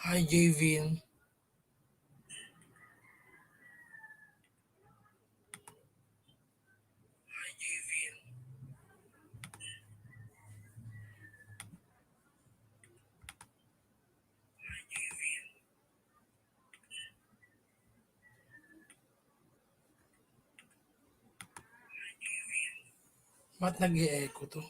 Hi, Javin. Ba't nag-i-echo to?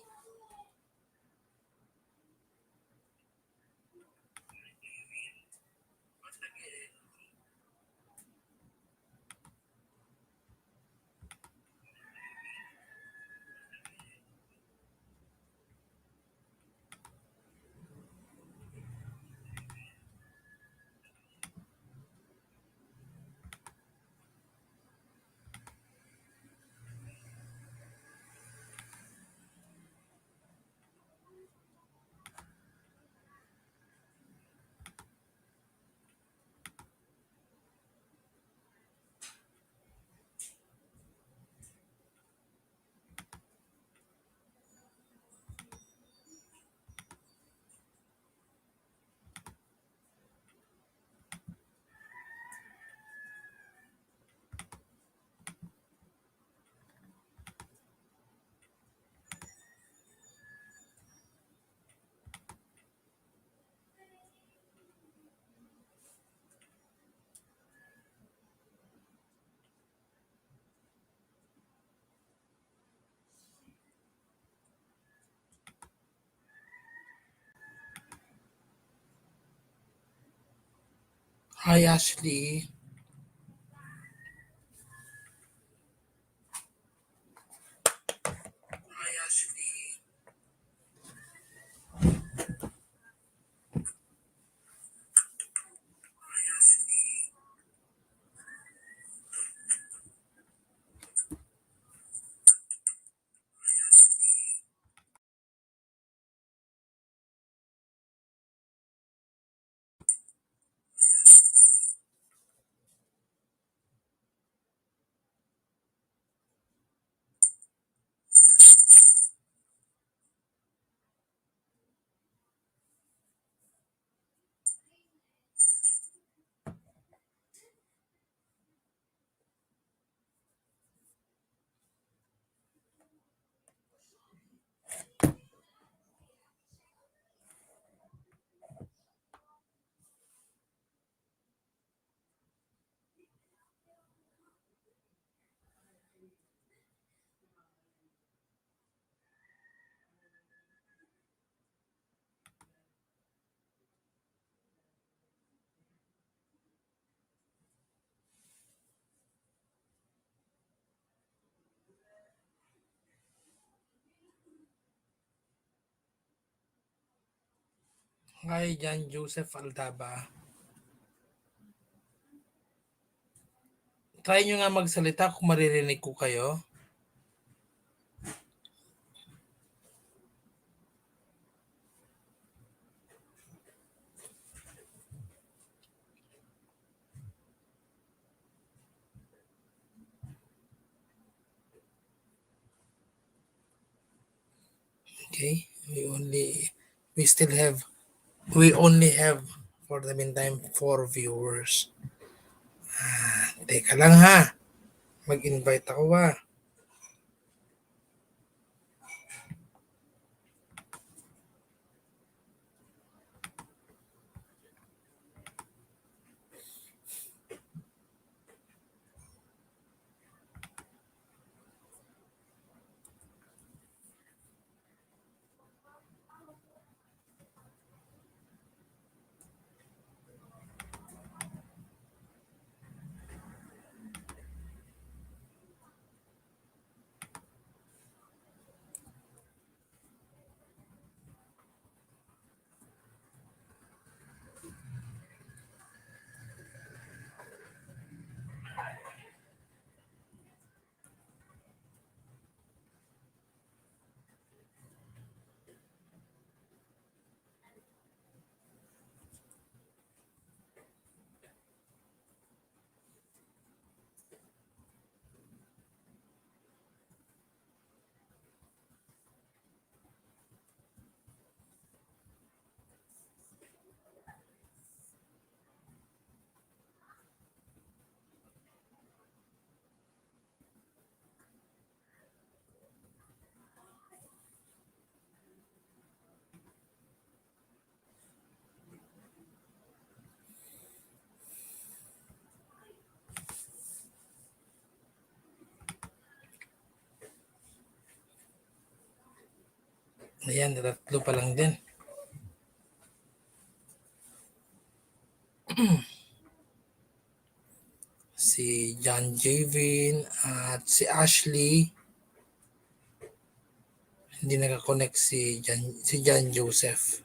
Hi, Ashley. Hi, John Joseph Aldaba. Try nyo nga magsalita kung maririnig ko kayo. Okay? We only have, for the meantime, 4 viewers. Teka lang ha. Mag-invite ako ha. Ayan, tatlo pa lang din. Si John Javin at si Ashley. Hindi nakakonect si John Joseph.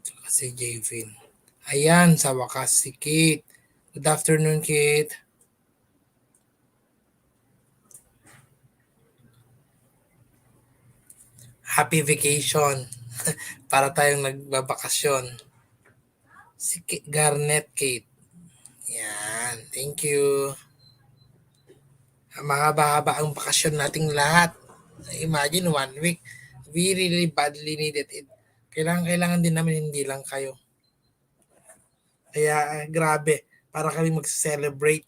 Tsaka si Javin. Ayan, sa wakas si Kate. Good afternoon, Kate. Happy vacation. Para tayong nagbabakasyon. Si Garnet Kate. Yan. Thank you. Mahaba-haba ang bakasyon nating lahat. Imagine 1 week. We really badly needed it. Kailangan din namin, hindi lang kayo. Kaya grabe. Para kami mag-celebrate.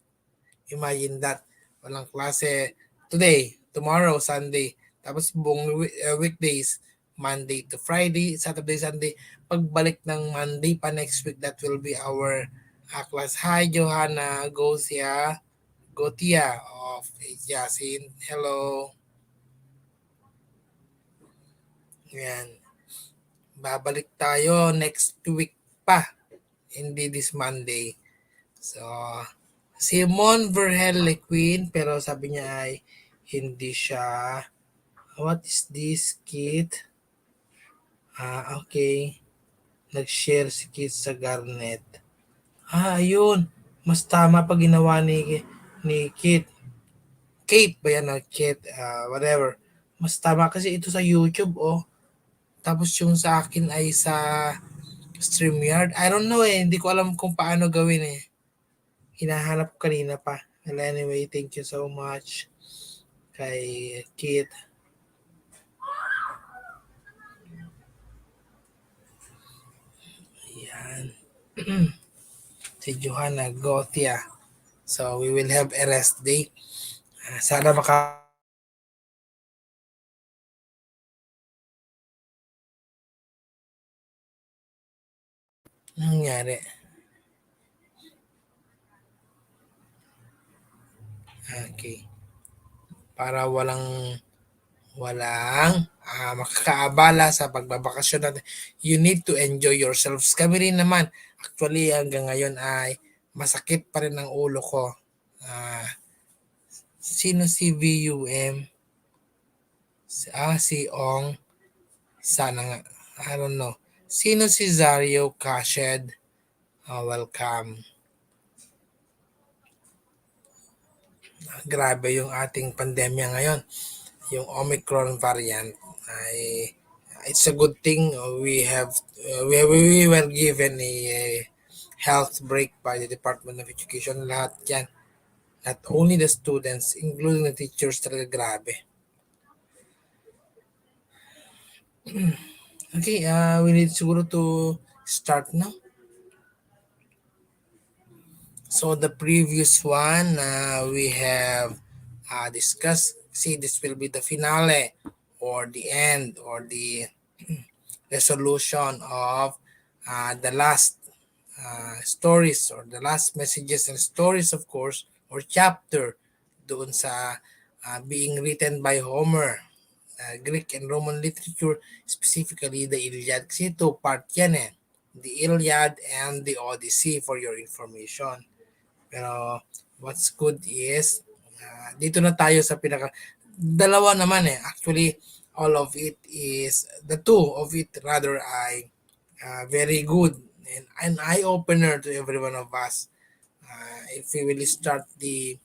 Imagine that. Walang klase today, tomorrow, Sunday. Tapos buong weekdays, Monday to Friday, Saturday, Sunday. Pagbalik ng Monday pa next week, that will be our class. Hi, Johanna, Gotia of Yasin. Hello. Yan. Babalik tayo next week pa. Hindi this Monday. So, Simon Verhelle Queen, pero sabi niya ay hindi siya. What is this, Kit? Okay. Nag-share si Kit sa Garnet. Ayun. Mas tama pa ginawa ni Kit. Kate ba yan? Kate, whatever. Mas tama kasi ito sa YouTube, oh. Tapos yung sa akin ay sa StreamYard. I don't know eh. Hindi ko alam kung paano gawin eh. Hinahanap ko kanina pa. Well, anyway, thank you so much kay Kit. Ayan. Si Johanna Gotia. So, we will have a rest day. Sana nangyari. Okay. Para walang makakaabala sa pagbabakasyon natin. You need to enjoy yourselves. Kami rin naman. Actually, hanggang ngayon ay masakit pa rin ang ulo ko. Sino si VUM? Si Ong. Sana nga. I don't know. Sino si Zario Kashed? Welcome. Grabe yung ating pandemya ngayon. Yung Omicron variant ay it's a good thing we were given a health break by the Department of Education. Lahat yan. Not only the students, including the teachers, talaga grabe. Okay, we need siguro to start now. So the previous one we have discussed. See, this will be the finale or the end or the resolution of the last stories or the last messages and stories, of course, or chapter doon sa being written by Homer. Greek and Roman literature, specifically the Iliad. Kasi two-part yan eh. The Iliad and the Odyssey for your information. Pero what's good is, dito na tayo sa dalawa naman eh. Actually, all of it is, the two of it rather ay very good and an eye-opener to every one of us. If we will start the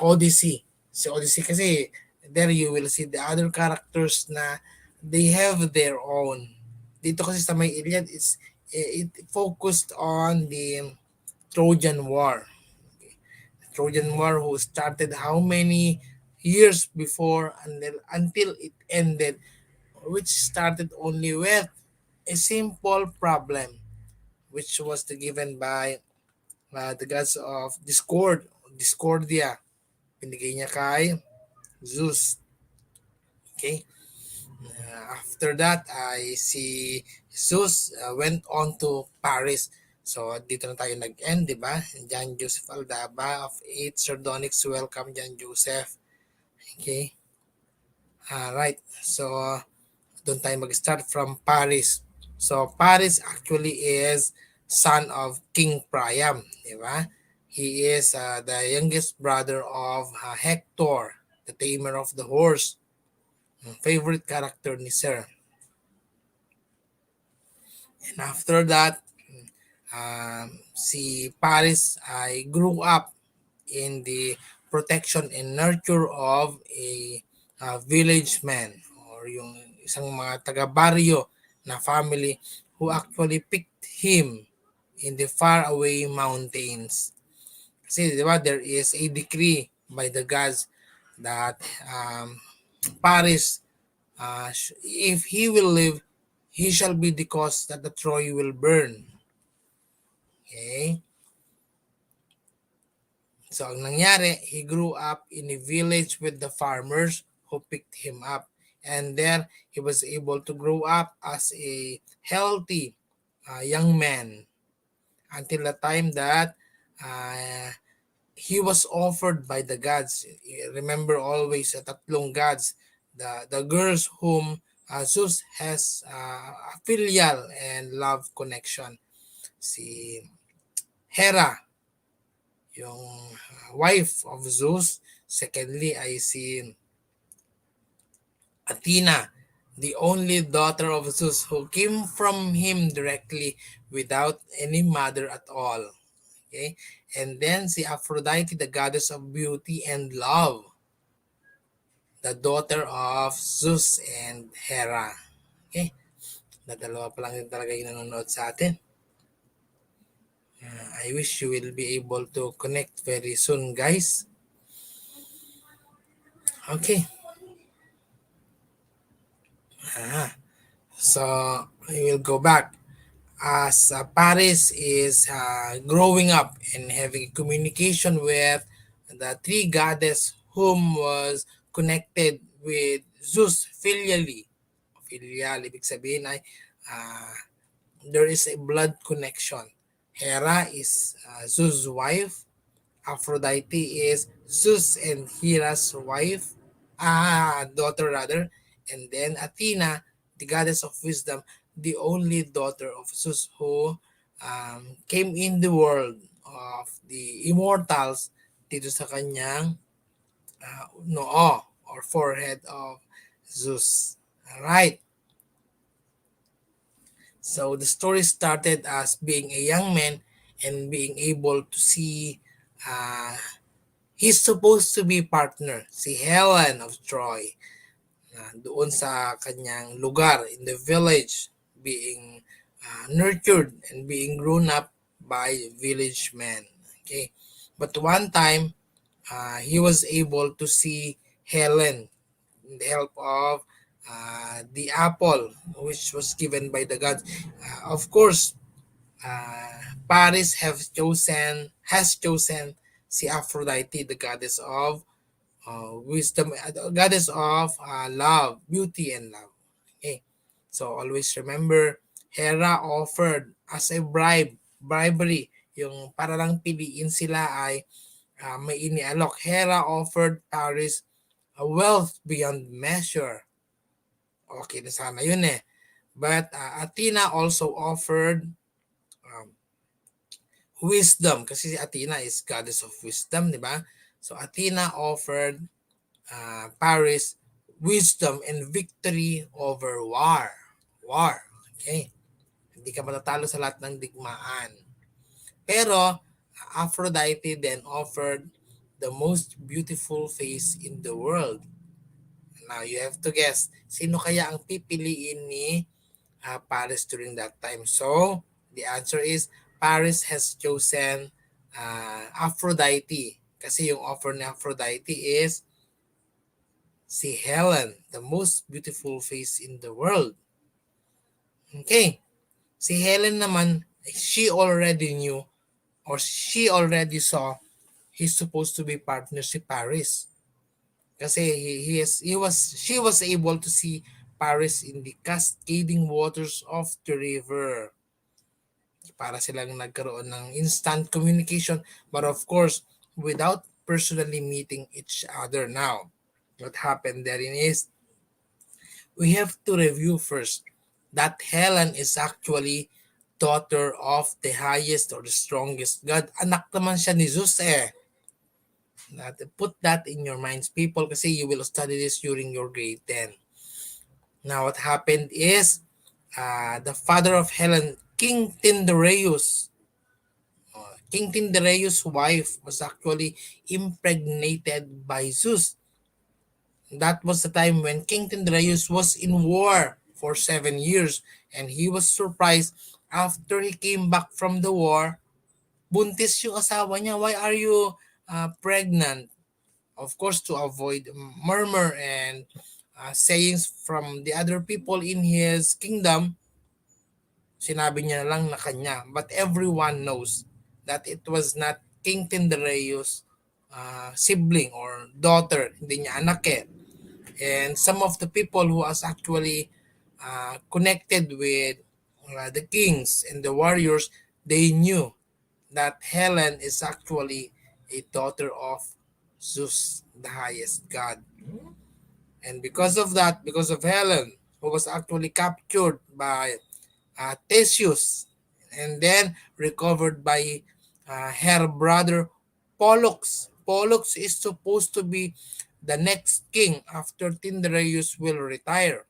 Odyssey. Si Odyssey kasi, there you will see the other characters na they have their own. Dito kasi sa may Iliad, it focused on the Trojan War. Trojan War who started how many years before until it ended, which started only with a simple problem, which was given by the gods of Discordia. Binigay niya kay Zeus. Okay? After that, I see Zeus went on to Paris. So, dito na tayo nag-end, di ba? John Joseph Aldaba of 8 Sardonyx. Welcome, John Joseph. Okay? Right. So, Doon tayo mag-start from Paris. So Paris actually is son of King Priam, di ba? He is the youngest brother of Hector, the tamer of the horse. Favorite character ni Sir. And after that, si Paris ay grew up in the protection and nurture of a village man or yung isang mga taga-baryo na family who actually picked him in the faraway mountains. Kasi di ba, there is a decree by the gods that Paris, if he will live, he shall be the cause that the Troy will burn. Okay? So ang nangyari, he grew up in a village with the farmers who picked him up. And there, he was able to grow up as a healthy young man until the time that uh, he was offered by the gods. Remember always the tatlong gods, the girls whom Zeus has a filial and love connection. Si Hera, yung wife of Zeus. Secondly ay si Athena, the only daughter of Zeus who came from him directly without any mother at all. Okay? And then si Aphrodite, the goddess of beauty and love, the daughter of Zeus and Hera. Okay? Dalawa pa lang din talaga yung nanonood sa atin. I wish you will be able to connect very soon, guys. Okay. So, I will go back. As Paris is growing up and having communication with the three goddess whom was connected with Zeus filially. Filial, ibig sabihin ay there is a blood connection. Hera is Zeus' wife. Aphrodite is Zeus and Hera's wife, daughter rather, and then Athena, the goddess of wisdom, the only daughter of Zeus who came in the world of the immortals dito sa kanyang noo or forehead of Zeus. All right. So the story started as being a young man and being able to see he's supposed to be partner, si Helen of Troy, doon sa kanyang lugar in the village, being nurtured and being grown up by village men. Okay, but one time he was able to see Helen in the help of the apple which was given by the gods. Of course, Paris has chosen si Aphrodite, the goddess of wisdom, goddess of love, beauty, and love. Okay, so always remember, Hera offered as a bribery, yung para lang piliin sila ay may inialok. Hera offered Paris a wealth beyond measure. Okay na sana yun eh. But Athena also offered um, wisdom kasi si Athena is goddess of wisdom, di ba? So Athena offered Paris wisdom and victory over war. War. Okay. Hindi ka matatalo sa lahat ng digmaan. Pero Aphrodite then offered the most beautiful face in the world. Now you have to guess, sino kaya ang pipiliin ni Paris during that time? So the answer is Paris has chosen Aphrodite. Kasi yung offer ni Aphrodite is si Helen, the most beautiful face in the world. Okay. Si Helen naman, she already knew or she already saw he's supposed to be partner si Paris. Kasi she was able to see Paris in the cascading waters of the river. Para silang nagkaroon ng instant communication, but of course, without personally meeting each other now. What happened therein is, we have to review first that Helen is actually daughter of the highest or the strongest God. Anak naman siya ni Zeus eh. Put that in your minds, people, kasi you will study this during your grade 10. Now, what happened is, the father of Helen, King Tyndareus' wife was actually impregnated by Zeus. That was the time when King Tyndareus was in war for 7 years, and he was surprised after he came back from the war. Buntis yung asawa niya. Why are you pregnant? Of course, to avoid murmur and sayings from the other people in his kingdom, sinabi niya lang na kanya. But everyone knows that it was not King Tyndareus' sibling or daughter. Hindi niya anak eh. And some of the people who was actually connected with the kings and the warriors, they knew that Helen is actually a daughter of Zeus, the highest god. And because of that, because of Helen, who was actually captured by Theseus and then recovered by her brother Pollux. Pollux is supposed to be the next king after Tyndareus will retire.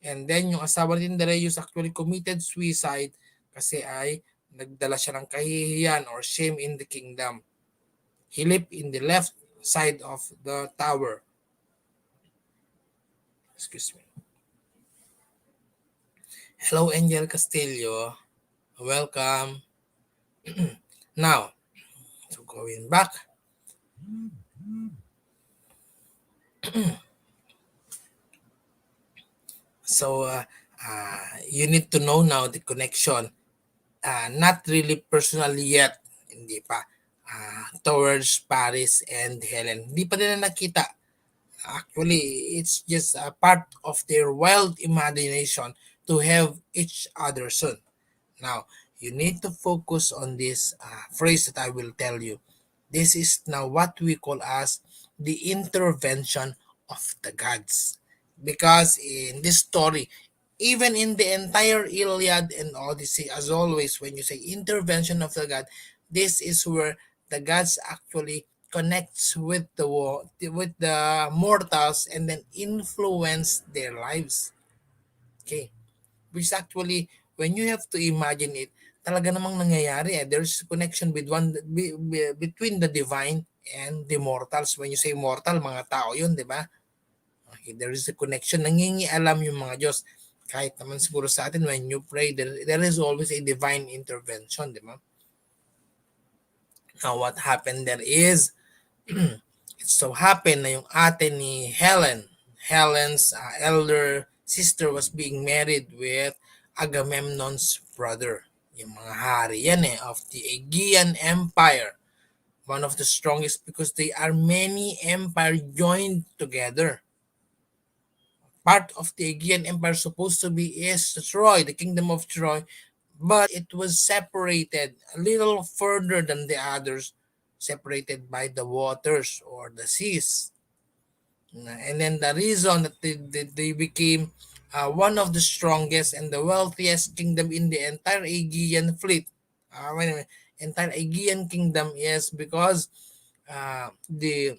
And then yung asawa ni Tyndareus actually committed suicide kasi ay nagdala siya ng kahihiyan or shame in the kingdom. He lived in the left side of the tower. Excuse me. Hello, Angel Castillo. Welcome. Now, so going back. So, you need to know now the connection. Not really personally yet, hindi pa. Towards Paris and Helen. Hindi pa nila nakita. Actually, it's just a part of their wild imagination to have each other soon. Now, you need to focus on this phrase that I will tell you. This is now what we call as the intervention of the gods. Because in this story, even in the entire Iliad and Odyssey, as always, when you say intervention of the god, this is where the gods actually connects with with the mortals and then influence their lives. Okay, which actually, when you have to imagine it, talaga namang nangyayari eh. There's a connection between the divine and the mortals. When you say mortal, mga tao yun, di ba? Okay, there is a connection. Nangingialam yung mga Diyos. Kahit naman siguro sa atin, when you pray, there is always a divine intervention, di ba? Now, what happened there is, it so happened na yung ate ni Helen's elder sister was being married with Agamemnon's brother. Yung mga hari yan eh, of the Aegean Empire. One of the strongest because they are many empire joined together. Part of the Aegean Empire supposed to be is Troy, the kingdom of Troy, but it was separated a little further than the others, separated by the waters or the seas. And then the reason that they became one of the strongest and the wealthiest kingdom in the entire Aegean fleet, entire Aegean kingdom, is because the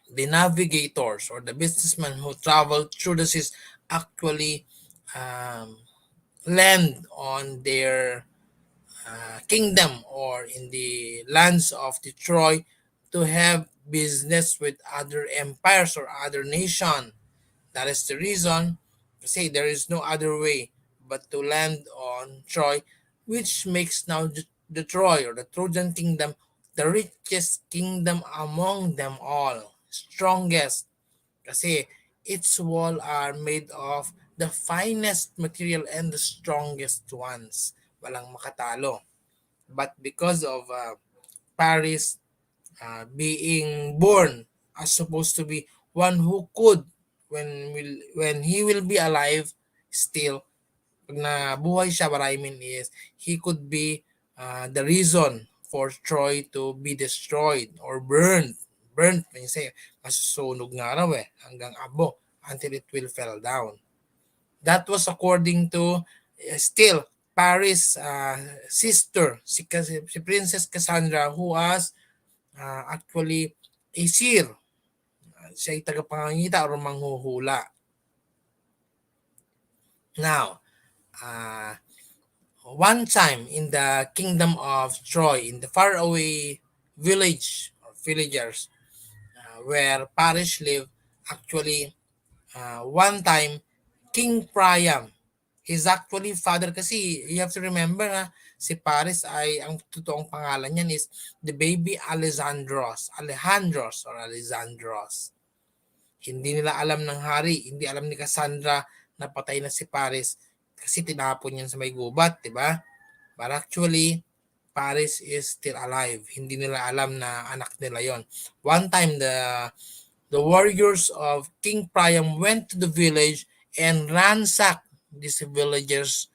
navigators or the businessmen who traveled through the seas actually um, land on their kingdom or in the lands of the Troy to have business with other empires or other nation. That is the reason, say there is no other way but to land on Troy, which makes now the Troy or the Trojan kingdom the richest kingdom among them all, strongest, kasi its wall are made of the finest material and the strongest ones. Walang makatalo. But because of Paris being born as supposed to be one who could, when he will be alive still, pag nabuhay siya, what I mean is he could be the reason for Troy to be destroyed or burned. When you say masusunog nga raw eh, hanggang abo until it will fall down. That was according to still Paris' sister, si Princess Cassandra, who was actually a seer. Siya ay tagapangangita o manghuhula. Now, uh, one time in the kingdom of Troy, in the faraway village or villagers where Paris lived, actually, one time, King Priam, he's actually father kasi you have to remember si Paris ay ang totoong pangalan niyan is the baby Alejandros. Hindi nila alam ng hari, hindi alam ni Cassandra na patay na si Paris kasi tinapon yan sa may gubat, di ba? But actually, Paris is still alive. Hindi nila alam na anak nila yon. One time, the warriors of King Priam went to the village and ransacked these villagers'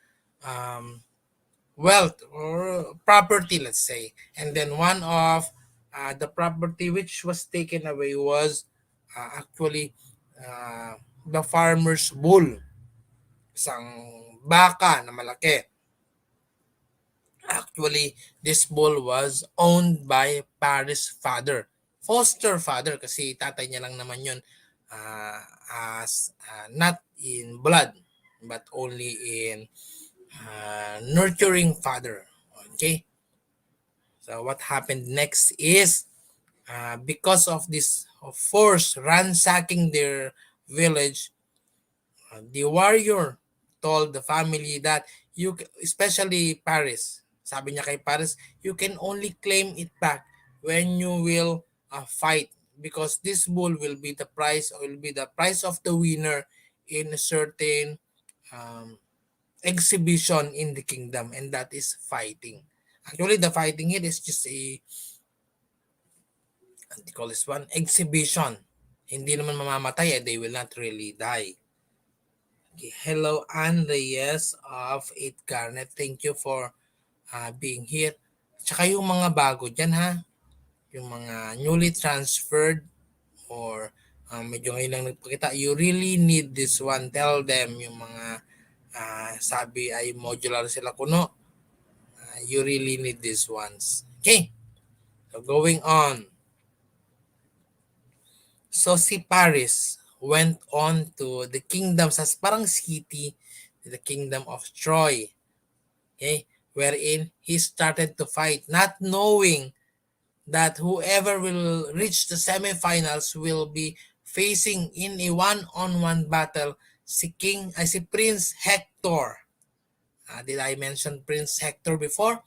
wealth or property, let's say. And then one of the property which was taken away was actually the farmer's bull, isang baka na malaki. Actually, this bull was owned by Paris' father. Foster father kasi tatay niya lang naman yun as not in blood but only in nurturing father. Okay? So what happened next is because of this force ransacking their village, the warrior told the family that especially Paris, sabi niya kay Paris, you can only claim it back when you will fight because this bull will be the price of the winner in a certain um, exhibition in the kingdom, and that is fighting. Actually, the fighting here is just call this one, exhibition. Hindi naman mamamatay, they will not really die. Okay. Hello, Ann Reyes of 8 Garnet. Thank you for being here. Tsaka yung mga bago dyan ha, yung mga newly transferred or medyo ngayon lang nagpakita, you really need this one. Tell them yung mga sabi ay modular sila kuno. You really need these ones. Okay, so going on. So si Paris went on to the kingdom sa parang city, the kingdom of Troy. Okay, wherein he started to fight, not knowing that whoever will reach the semifinals will be facing in a one-on-one battle si Prince Hector. Did I mention Prince Hector before?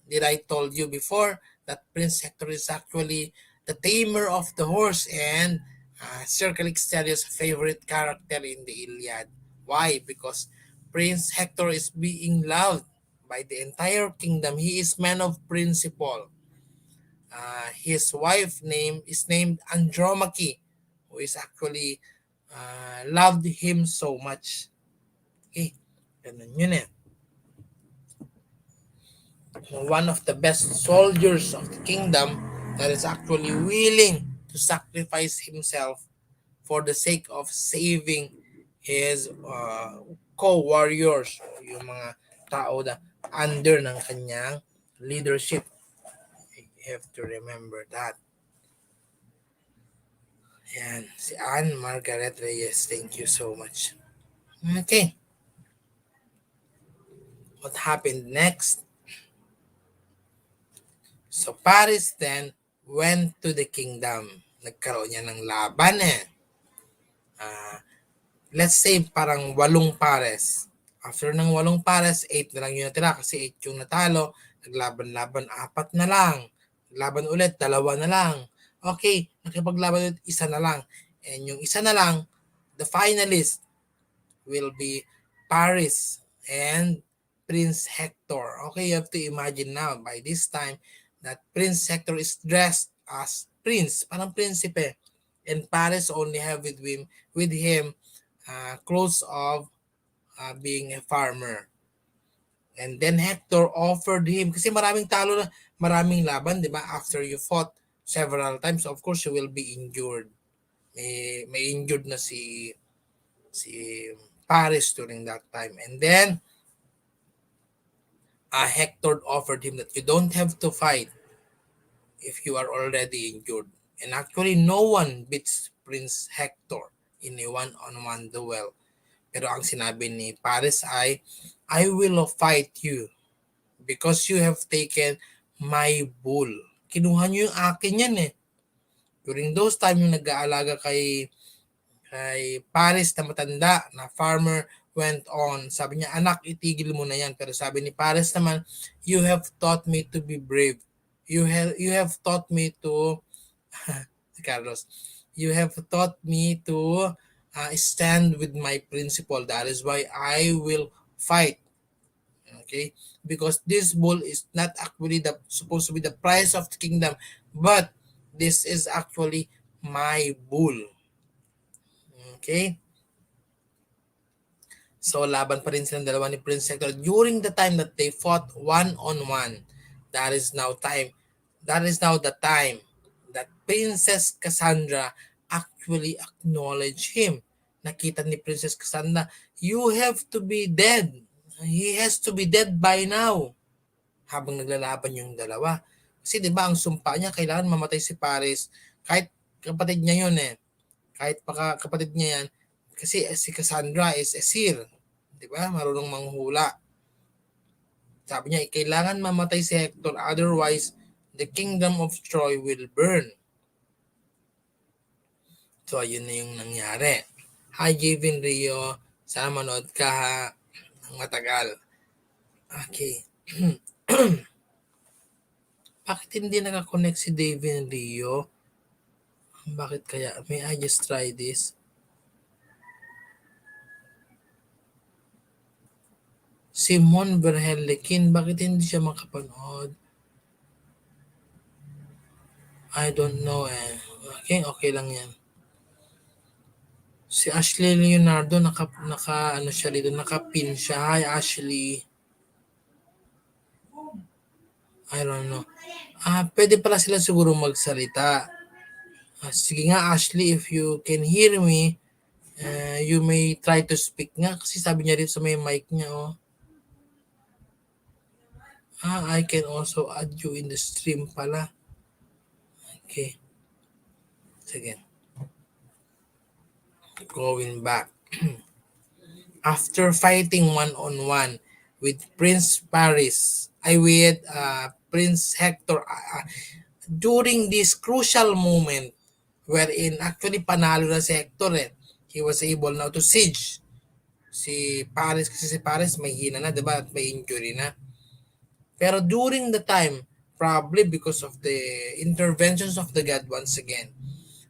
Did I told you before that Prince Hector is actually the tamer of the horse and Sir Calixterius' favorite character in the Iliad. Why? Because Prince Hector is being loved by the entire kingdom. He is man of principle. His wife name is named Andromache, who is actually loved him so much. Okay, ganun yun eh. One of the best soldiers of the kingdom that is actually willing to sacrifice himself for the sake of saving his co-warriors, yung mga tao na under ng kanyang leadership. You have to remember that. Yan, si Anne Margaret Reyes, thank you so much. Okay. What happened next? So Paris then went to the kingdom. Nagkaroon niya ng laban eh. Let's say parang 8 pares. After ng 8 pares, 8 na lang yung natira kasi 8 yung natalo. Naglaban-laban, 4 na lang. Naglaban ulit, 2 na lang. Okay, nakipaglaban ulit, 1 na lang. And yung 1 na lang, the finalist will be Paris and Prince Hector. Okay, you have to imagine now by this time that Prince Hector is dressed as prince, parang prinsipe. And Paris only have with him clothes of being a farmer. And then Hector offered him, kasi maraming talo na, maraming laban, di ba? After you fought several times, of course, you will be injured. May injured na si si Paris during that time. And then Hector offered him that you don't have to fight if you are already injured. And actually, no one beats Prince Hector in a one-on-one duel. Pero ang sinabi ni Paris ay, I will fight you because you have taken my bull. Kinuha niyo yung akin yan eh. During those time yung nag-aalaga kay Paris na matanda na farmer went on. Sabi niya, anak, itigil mo na yan. Pero sabi ni Paris naman, you have taught me to be brave. You have taught me to si Carlos, you have taught me to stand with my principle. That is why I will fight. Okay? Because this bull is not actually the supposed to be the price of the kingdom, but this is actually my bull. Okay? So, laban pa rin silang dalawa ni Prince Hector during the time that they fought one-on-one. That is now time. That is now the time that Princess Cassandra actually acknowledged him. Nakita ni Princess Cassandra, you have to be dead. He has to be dead by now. Habang naglalaban yung dalawa. Kasi 'di ba ang sumpa niya kailangan mamatay si Paris kahit kapatid niya yun eh. Kahit kapatid niya yan kasi si Cassandra is a seer. 'Di ba? Marunong manghula. Sabi niya, kailangan mamatay si Hector otherwise the kingdom of Troy will burn. So, ayun na yung nangyari. Hi, Javin Rio. Sana manood ka ha. Ang matagal. Okay. Bakit hindi nakakonect si Davin Rio? Bakit kaya? May I just try this? Simon Verhelikin, bakit hindi siya makapanood? I don't know eh. Okay, okay lang yan. Si Ashley Leonardo, ano siya dito, nakapin siya. Hi, Ashley. I don't know. Pwede pala sila siguro magsalita. Sige nga, Ashley, if you can hear me, you may try to speak nga. Kasi sabi niya rin sa may mic niya, oh. I can also add you in the stream pala. Okay. Sige. Going back. After fighting one-on-one with Prince Paris, with Prince Hector, during this crucial moment wherein actually panalo na si Hector eh, he was able now to siege si Paris kasi si Paris may hina na, diba? At may injury na. Pero during the time, probably because of the interventions of the God once again,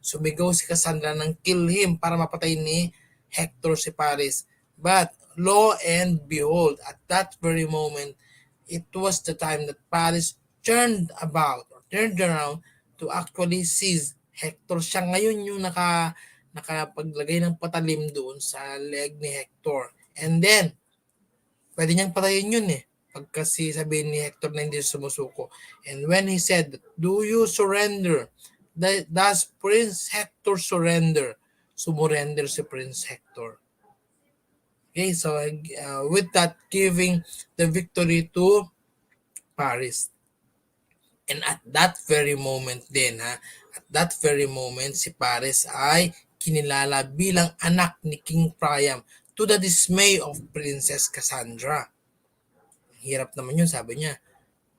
sumigaw si Cassandra ng kill him para mapatay ni Hector si Paris. But lo and behold, at that very moment, it was the time that Paris turned around to actually seize Hector. Siya ngayon yung nakapaglagay ng patalim doon sa leg ni Hector. And then, pwede niyang patayin yun eh. Pagkasi sabihin ni Hector na hindi sumusuko. And when he said, do you surrender? Does Prince Hector surrender? Sumurrender si Prince Hector. Okay, so with that, giving the victory to Paris. And at that very moment din, at that very moment, si Paris ay kinilala bilang anak ni King Priam to the dismay of Princess Cassandra. Hirap naman yun, sabi niya.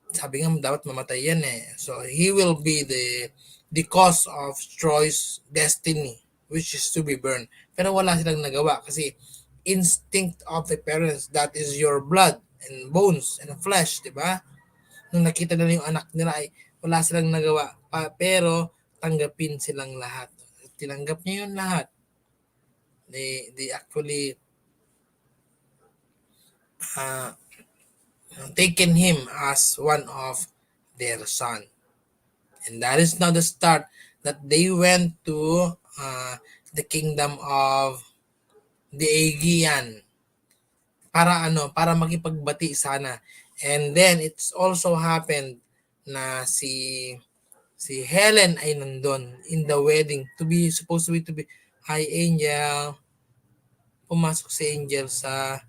Sabi nga, dapat mamatay yan eh. So, he will be the cause of Troy's destiny, which is to be burned. Pero wala silang nagawa kasi instinct of the parents, that is your blood and bones and flesh, di ba? Nung nakita nila yung anak nila ay wala silang nagawa. Pero tanggapin silang lahat. Tinanggap niya yun lahat. They actually taken him as one of their son. And that is now the start that they went to the kingdom of the Aegean para makipagbati sana. And then it's also happened na si Helen ay nandun in the wedding to be Hi Angel. pumasok si Angel sa...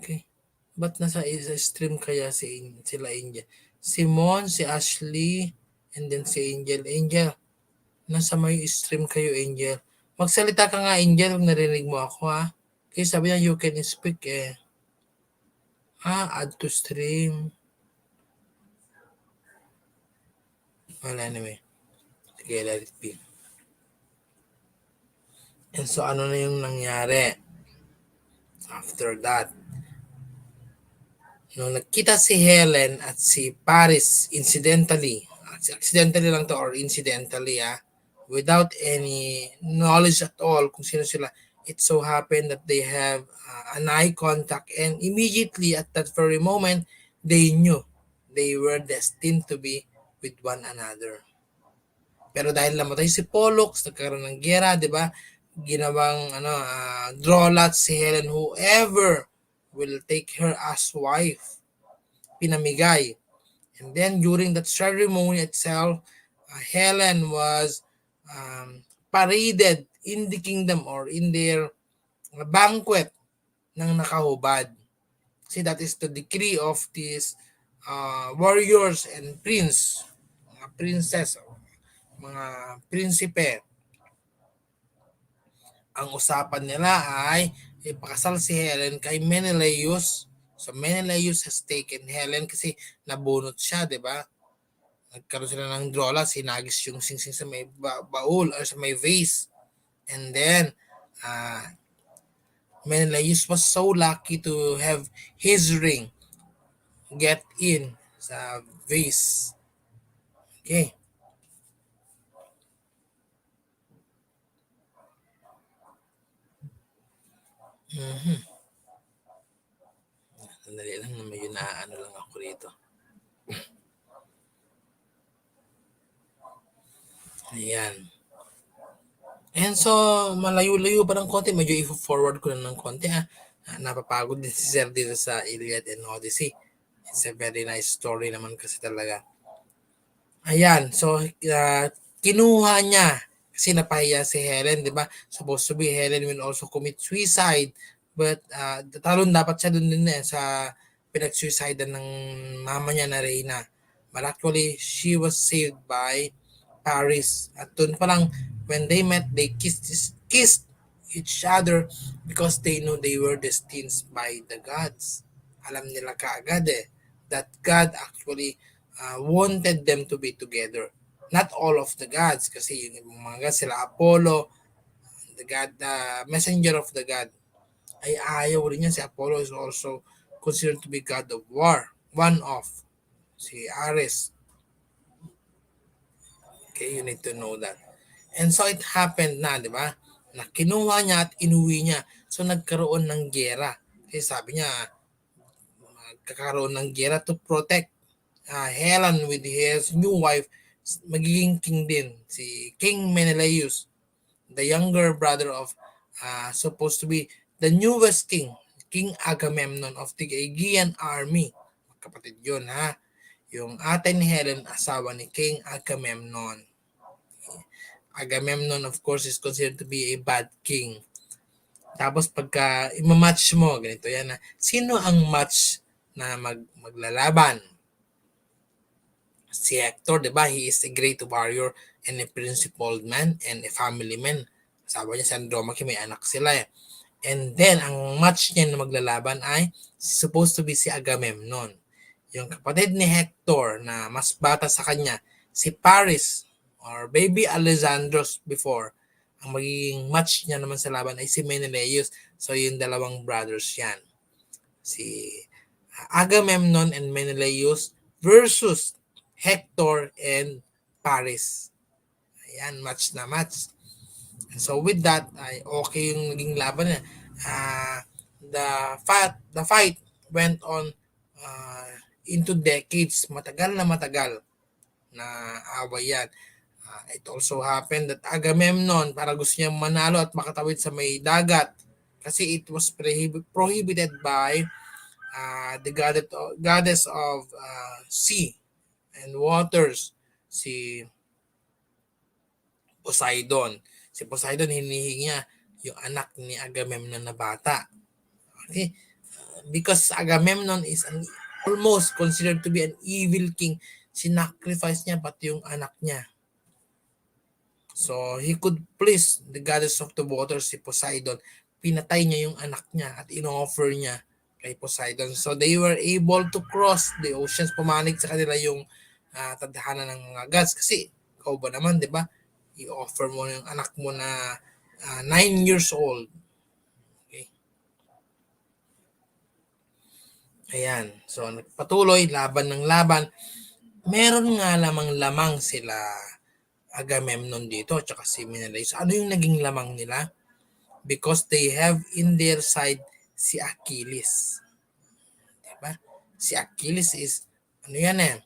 Okay. Ba't nasa stream kaya sila Angel? Si Mon, si Ashley, and then si Angel. Angel, nasa may stream kayo, Angel. Magsalita ka nga, Angel, kung narinig mo ako, ha? Kasi sabi niya, you can speak, eh. Add to stream. Well, anyway. Sige, let it be. And so, ano na yung nangyari after that? Nung nagkita si Helen at si Paris accidentally lang to or incidentally, without any knowledge at all kung sino sila, it so happened that they have an eye contact, and immediately at that very moment, they knew they were destined to be with one another. Pero dahil namatay si Pollux, nagkaroon ng gera, di ba? Ginawang draw lot si Helen, whoever will take her as wife, pinamigay. And then during that ceremony itself, Helen was paraded in the kingdom or in their banquet ng nakahubad. See, that is the decree of these warriors and mga princess, mga prinsipe. Ang usapan nila ay ipakasal si Helen kay Menelaus. So Menelaus has taken Helen kasi nabunot siya, di ba? Nagkaroon sila ng drola, sinagis yung singsing sa may baul or sa may vase. And then, Menelaus was so lucky to have his ring get in sa vase. Okay. Mm-hmm. Sandali lang na may naano lang ako rito. Ayan. And so, malayo-layo pa ng konti. Medyo i-forward ko na ng konti, ha. Napapagod din si Sir dito sa Iliad and Odyssey. It's a very nice story naman kasi talaga. Ayan, so kinuha niya kasi napahiya si Helen, di ba? Supposed to be Helen will also commit suicide, but talon dapat siya dun din sa pinag-suicide ng mama niya na Reyna. But actually, she was saved by Paris. At dun pa lang, when they met, they kissed each other because they knew they were destined by the gods. Alam nila kaagad that God actually wanted them to be together. Not all of the gods, kasi yung mga gods, sila Apollo, the god, the messenger of the god, ay ayaw rin niya. Si Apollo is also considered to be god of war. One of si Ares. Okay, you need to know that. And so it happened na, di ba? Na kinuha niya at inuwi niya. So nagkaroon ng gera. Kasi sabi niya, magkakaroon ng gera to protect Helen with his new wife. Magiging king din, si King Menelaus, the younger brother of supposed to be the newest king, King Agamemnon of the Aegean army. Kapatid yun, ha. Yung ate ni Helen, asawa ni King Agamemnon. Agamemnon, of course, is considered to be a bad king. Tapos pagka imamatch mo, ganito yan, ha. Sino ang match na maglalaban? Si Hector, di ba? He is a great warrior and a principled man and a family man. Sabi niya sa Andromache, may anak sila eh. And then, ang match niya na maglalaban ay supposed to be si Agamemnon. Yung kapatid ni Hector na mas bata sa kanya, si Paris or baby Alexandros before. Ang magiging match niya naman sa laban ay si Menelaus. So, yung dalawang brothers yan. Si Agamemnon and Menelaus versus Hector and Paris. Ayan, match na match. And so with that, ay okay yung naging laban niya. The fight went on into decades. Matagal na away yan. It also happened that Agamemnon, para gusto niya manalo at makatawid sa may dagat, kasi it was prohibited by the goddess of sea and waters, si Poseidon. Si Poseidon hinihingi niya yung anak ni Agamemnon na bata. Okay? Because Agamemnon is almost considered to be an evil king, sinacrifice niya pati yung anak niya. So, he could please the goddess of the water, si Poseidon. Pinatay niya yung anak niya at in-offer niya kay Poseidon. So, they were able to cross the oceans. Pumanig sa kanila yung tadhana ng mga gods. Kasi, ikaw ba naman, di ba? I-offer mo yung anak mo na 9 years old. Okay. Ayan. So, nagpatuloy, laban ng laban. Meron nga lamang sila Agamemnon dito, tsaka si Menelaus. Ano yung naging lamang nila? Because they have in their side si Achilles. Diba? Si Achilles is, ano yan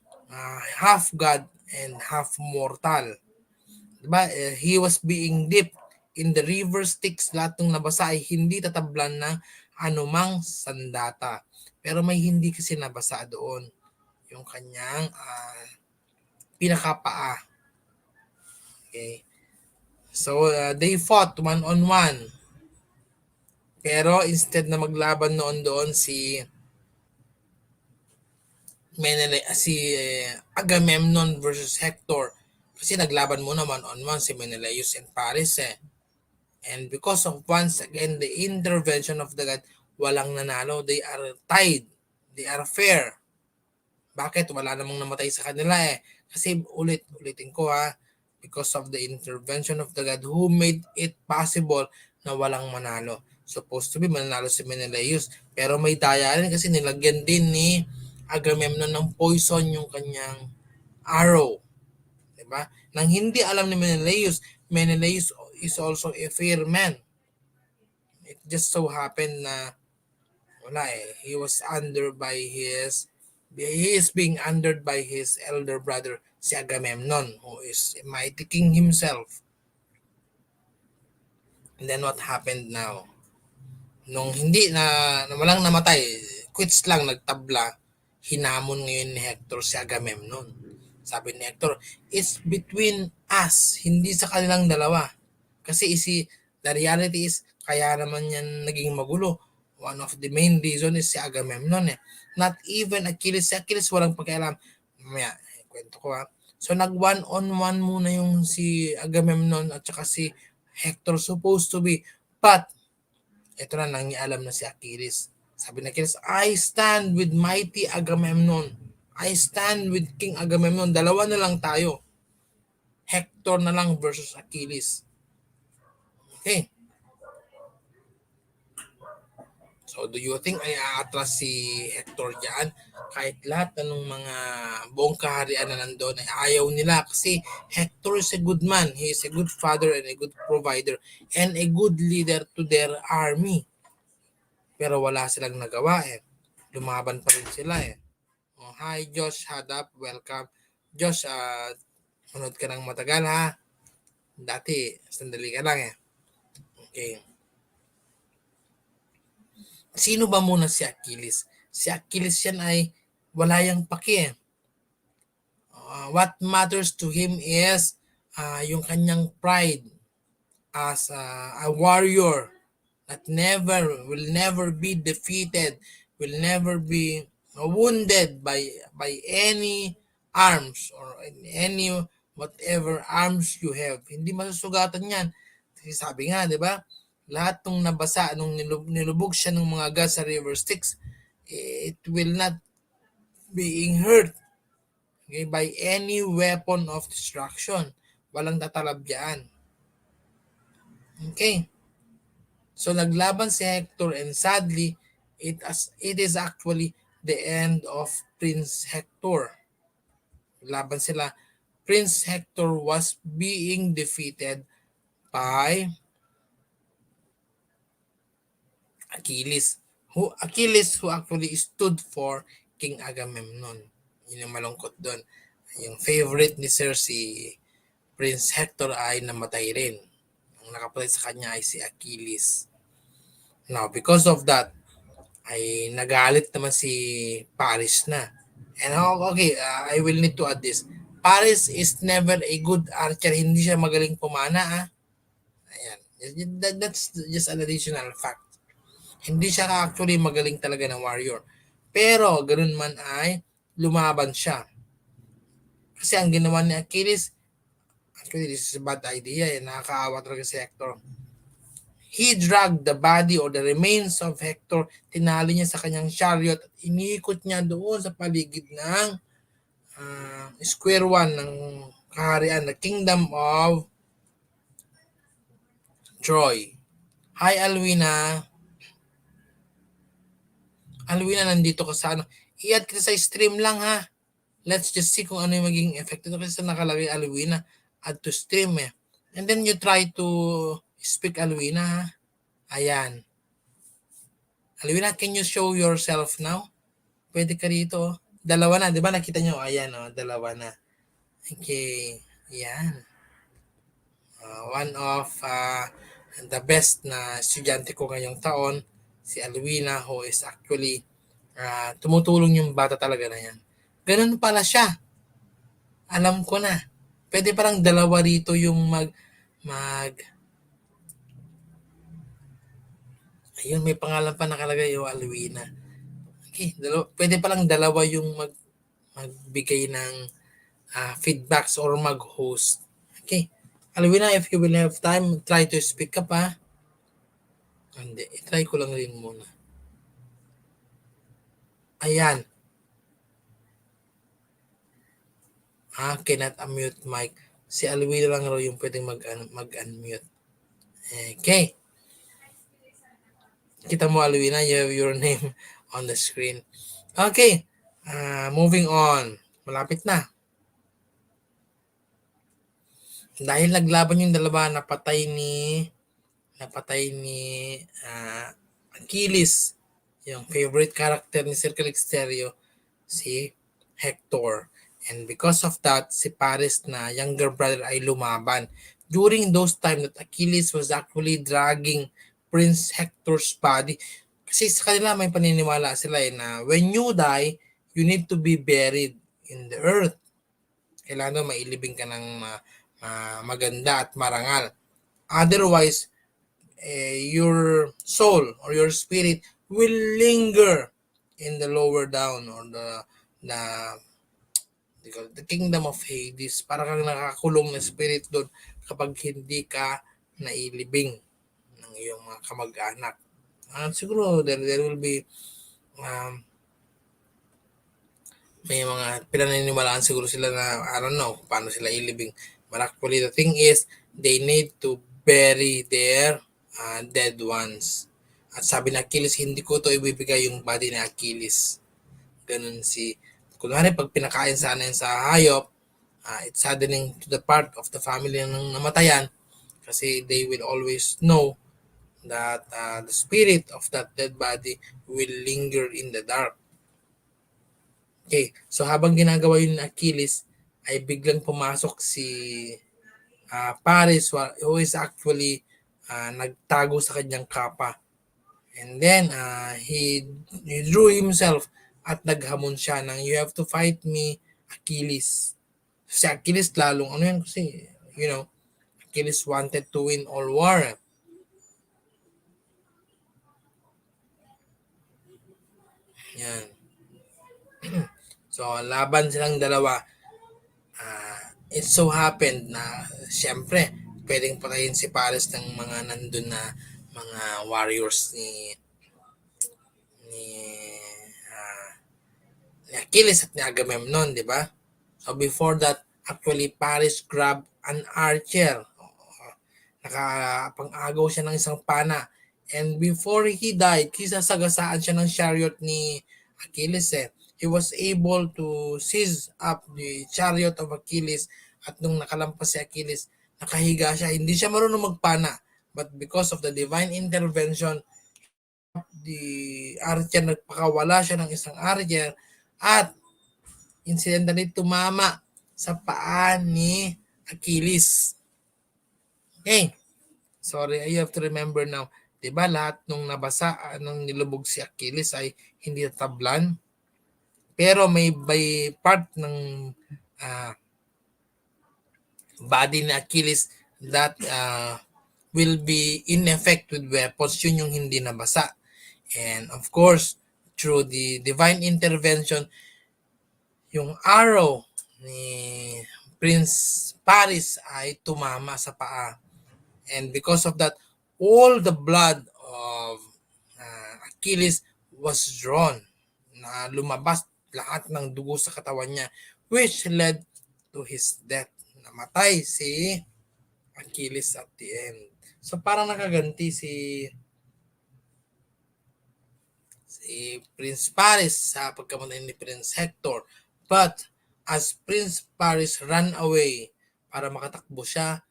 half God and half mortal. Diba? He was being dipped in the river Styx. Lahat ng nabasa ay hindi tatablan ng anumang sandata. Pero may hindi kasi nabasa doon. Yung kanyang pinakapaa. Okay. So, they fought one-on-one. Pero instead na maglaban noon doon si Agamemnon versus Hector, kasi naglaban mo naman one-on-one si Menelaus and Paris And because of once again the intervention of the god, walang nanalo. They are tied. They are fair. Bakit? Wala namang namatay sa kanila Kasi ulitin ko because of the intervention of the God who made it possible na walang manalo. Supposed to be manalo si Menelaus, pero may daya rin kasi nilagyan din ni Agamemnon ng poison yung kanyang arrow. Diba? Nang hindi alam ni Menelaus is also a fair man. It just so happened na he was under by he is being undered by his elder brother, si Agamemnon, who is a mighty king himself. And then what happened now? Nung hindi na walang namatay, quits lang, nagtabla, hinamon ngayon ni Hector si Agamemnon. Sabi ni Hector, it's between us, hindi sa kanilang dalawa. Kasi the reality is, kaya naman yan naging magulo. One of the main reason is si Agamemnon Not even Achilles. Si Achilles walang pakialam. Mamaya, kwento ko So nag one-on-one muna yung si Agamemnon at saka si Hector supposed to be. But, ito na nangialam na si Achilles. Sabi ni Achilles, I stand with mighty Agamemnon. I stand with King Agamemnon. Dalawa na lang tayo. Hector na lang versus Achilles. Okay. So, do you think ay aatras si Hector dyan? Kahit lahat ng mga buong kaharian na nandoon ay ayaw nila kasi Hector is a good man. He is a good father and a good provider and a good leader to their army. Pero wala silang nagawa Lumaban pa rin sila Oh, hi Josh, Hadap, welcome. Josh, manood ka ng matagal Dati, sandali ka lang Okay. Sino ba muna si Achilles? Si Achilles yan ay wala yang paki what matters to him is yung kanyang pride as a warrior that will never be defeated, will never be wounded by any arms or any whatever arms you have. Hindi masusugatan yan. Kasi sabi nga, di ba? Lahat ng nabasa nung nilubog siya ng mga gas sa river Styx, it will not being hurt by any weapon of destruction. Walang tatalab yan. Okay. So naglaban si Hector and sadly, it is actually the end of Prince Hector. Laban sila. Prince Hector was being defeated by Achilles who actually stood for King Agamemnon. Yun yung malungkot doon. Yung favorite ni Sir si Prince Hector ay namatay rin. Ang nakapalit sa kanya ay si Achilles. Now, because of that, ay nagalit naman si Paris na. And okay, I will need to add this. Paris is never a good archer. Hindi siya magaling pumana Ayan. That's just an additional fact. Hindi siya actually magaling talaga na warrior. Pero, ganun man ay, lumaban siya. Kasi ang ginawa ni Achilles, actually this is a bad idea eh, nakakaawa talaga si Hector. He dragged the body or the remains of Hector, tinali niya sa kanyang chariot at iniikot niya doon sa paligid ng square one ng kaharian, the kingdom of Troy. Hi Alwina. Alwina, nandito ka sa ano. I-add kita sa stream lang ha. Let's just see kung ano yung magiging effect. Ito kasi nakalagay Alwina. Add to stream eh. And then you try to speak Alwina ha. Ayan. Alwina, can you show yourself now? Pwede ka rito. Dalawa na, di ba? Nakita nyo? Ayan, dalawa na. Okay. Ayan. One of the best na estudyante ko ngayong taon, si Alwina, who is actually tumutulong yung bata talaga na yan. Ganun pala siya. Alam ko na. Pwede parang dalawa rito yung ayun, may pangalan pa nakalagay yung Alwina. Okay, pwede palang dalawa yung magbigay ng feedbacks or mag-host. Okay. Alwina, if you will have time, try to speak up ha. Hindi, try ko lang rin muna. Ayan. Cannot unmute mic. Si Alwina lang raw yung pwedeng mag-unmute. Okay. Kita mo Alwina, you have your name on the screen. Okay. Moving on. Malapit na. Dahil naglaban yung dalawa, napatay ni Achilles, yung favorite character ni Sir Calixterio, si Hector. And because of that, si Paris na younger brother ay lumaban. During those time that Achilles was actually dragging Prince Hector's body. Kasi sa kanila may paniniwala sila na when you die, you need to be buried in the earth. Kailangan mailibing ka ng maganda at marangal. Otherwise, your soul or your spirit will linger in the lower down or the kingdom of Hades. Para kang nakakulong na spirit doon kapag hindi ka nailibing ng iyong mga kamag-anak. Siguro there will be may mga pinaniniwalaan siguro sila na I don't know paano sila ilibing. But actually the thing is they need to bury their dead ones. At sabi ni Achilles, hindi ko to ibibigay yung body ni Achilles. Ganun kunwari pag pinakain sana yun sa hayop, it's saddening to the part of the family ng namatayan kasi they will always know that the spirit of that dead body will linger in the dark. Okay, so habang ginagawa yun ni Achilles, ay biglang pumasok si Paris who is actually nagtago sa kanyang kapa. And then he drew himself at naghamon siya ng you have to fight me, Achilles. Si Achilles lalong ano yan kasi, Achilles wanted to win all war. Yan. So, laban silang dalawa. It so happened na, siyempre, pwedeng patayin si Paris ng mga nandun na mga warriors ni, ni Achilles at ni Agamemnon, di ba? So, before that, actually, Paris grabbed an archer. Nakapang-agaw siya ng isang pana. And before he died, kisasagasaan siya ng chariot ni Achilles eh. He was able to seize up the chariot of Achilles at nung nakalampas si Achilles, nakahiga siya. Hindi siya marunong magpana. But because of the divine intervention, the archer, nagpakawala siya ng isang archer at incidentally tumama sa paa ni Achilles. Okay. Sorry, I have to remember now. Diba lahat nung nabasa, nung nilubog si Achilles ay hindi natablan? Pero may by part ng body ni Achilles that will be in effect with weapons. Yun yung hindi nabasa. And of course, through the divine intervention, yung arrow ni Prince Paris ay tumama sa paa. And because of that, all the blood of Achilles was drawn. Na lumabas lahat ng dugo sa katawan niya, which led to his death. Namatay si Achilles at the end. So parang nakaganti si Prince Paris sa pagkamatay ni Prince Hector. But as Prince Paris ran away para makatakbo siya,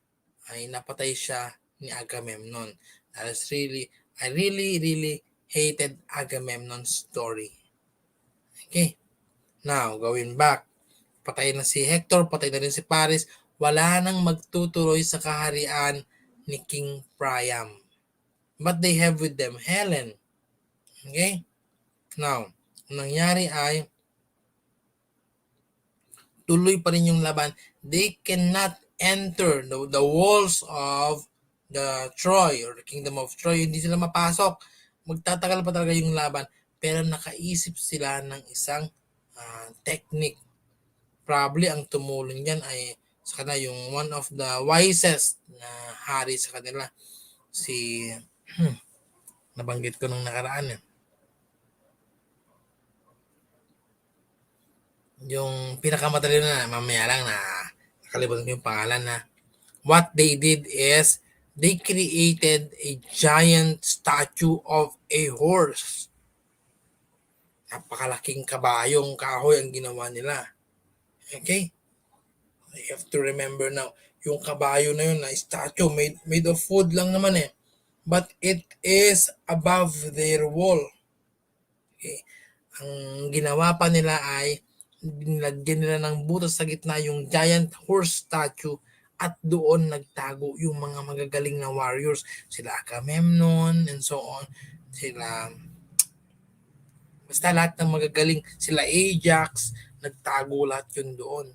ay napatay siya ni Agamemnon. That is really, I really hated Agamemnon's story. Okay, now going back, patay na si Hector, patay na rin si Paris, wala nang magtutuloy sa kaharian ni King Priam. But they have with them Helen. Okay? Now, nangyari ay tuloy pa rin yung laban. They cannot enter the walls of the Troy or the Kingdom of Troy. Hindi sila mapasok. Magtatagal pa talaga yung laban. Pero nakaisip sila ng isang technique. Probably ang tumulong yan ay sa kanila yung one of the wisest na hari sa kanila. Si nabanggit ko nung nakaraan eh. Yung pinakamadali na, mamaya lang na nakalimutan ko yung pangalan na what they did is they created a giant statue of a horse. Napakalaking kabayong kahoy ang ginawa nila. Okay? I have to remember now, yung kabayo na yun na statue made of wood lang naman eh. But it is above their wall. Okay? Ang ginawa pa nila ay nilagyan nila ng butas sa gitna yung giant horse statue at doon nagtago yung mga magagaling na warriors. Sila Agamemnon and so on. Sila, basta lahat ng magagaling. Sila Ajax, nagtago lahat yun doon.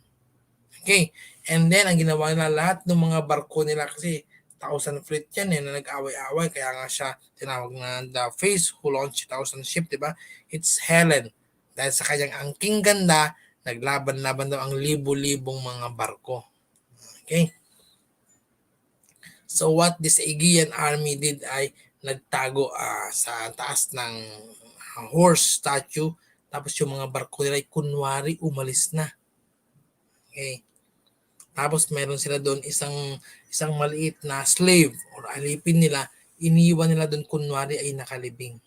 Okay. And then, ang ginawa nila lahat ng mga barko nila kasi 1,000 fleet yan eh, na nag-away-away. Kaya nga siya tinawag na the face who launched 1,000 ship, diba? It's Helen. Dahil sa kanyang angking ganda, naglaban-laban daw ang libo-libong mga barko. Okay? So what this Aegean army did ay nagtago sa taas ng horse statue. Tapos yung mga barko nila ay kunwari umalis na. Okay? Tapos meron sila doon isang maliit na slave or alipin nila, iniwan nila doon kunwari ay nakalibing.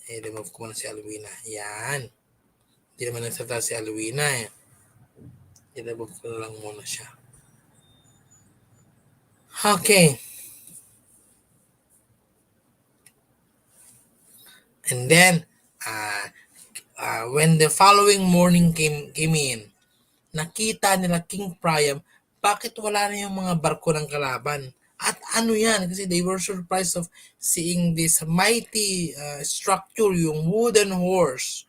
Remove ko muna si Alwina. Yan. Hindi naman nagsalita si Alwina eh. I-remove ko na lang muna siya. Okay. And then, when the following morning came in, nakita nila King Priam, bakit wala na yung mga barko ng kalaban? At ano yan? Kasi they were surprised of seeing this mighty structure, yung wooden horse.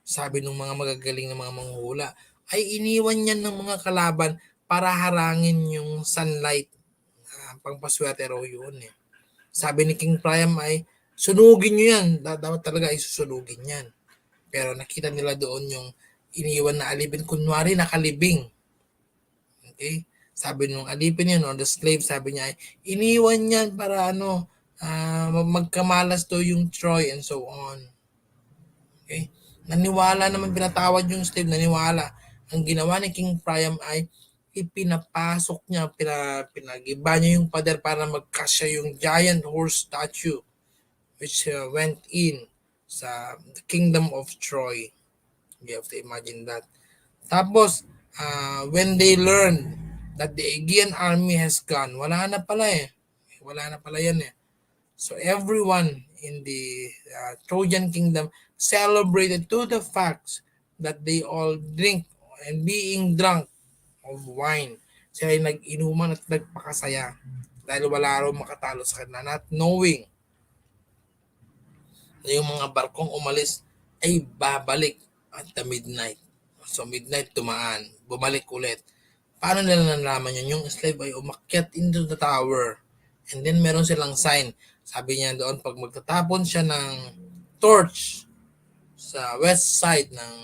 Sabi ng mga magagaling na mga manghula, ay iniwan yan ng mga kalaban para harangin yung sunlight. Pangpaswerte raw yun eh. Sabi ni King Priam ay, sunugin nyo yan. Dapat talaga ay susunugin yan. Pero nakita nila doon yung iniwan na alipin, kunwari nakalibing. Okay? Sabi nung alipin yun, or the slave, sabi niya ay, iniwan yan para magkamalas to yung Troy and so on. Okay? Naniwala naman, pinatawad yung slave, naniwala. Ang ginawa ni King Priam ay, ipinapasok niya, pinagiba niya yung pader para magkasya yung giant horse statue which went in sa the kingdom of Troy. You have to imagine that. Tapos, when they learned that the Aegean army has gone, wala na pala eh. Wala na pala yan eh. So everyone in the Trojan kingdom celebrated to the fact that they all drink and being drunk of wine. Sila ay nag-inuman at nagpakasaya dahil wala raw makatalo sa kanila, not knowing na yung mga barkong umalis ay babalik at the midnight. So midnight tumaan, bumalik ulit. Paano nila nalaman yun? Yung slave ay umakyat into the tower. And then meron silang sign. Sabi niya doon, pag magtatapon siya ng torch sa west side ng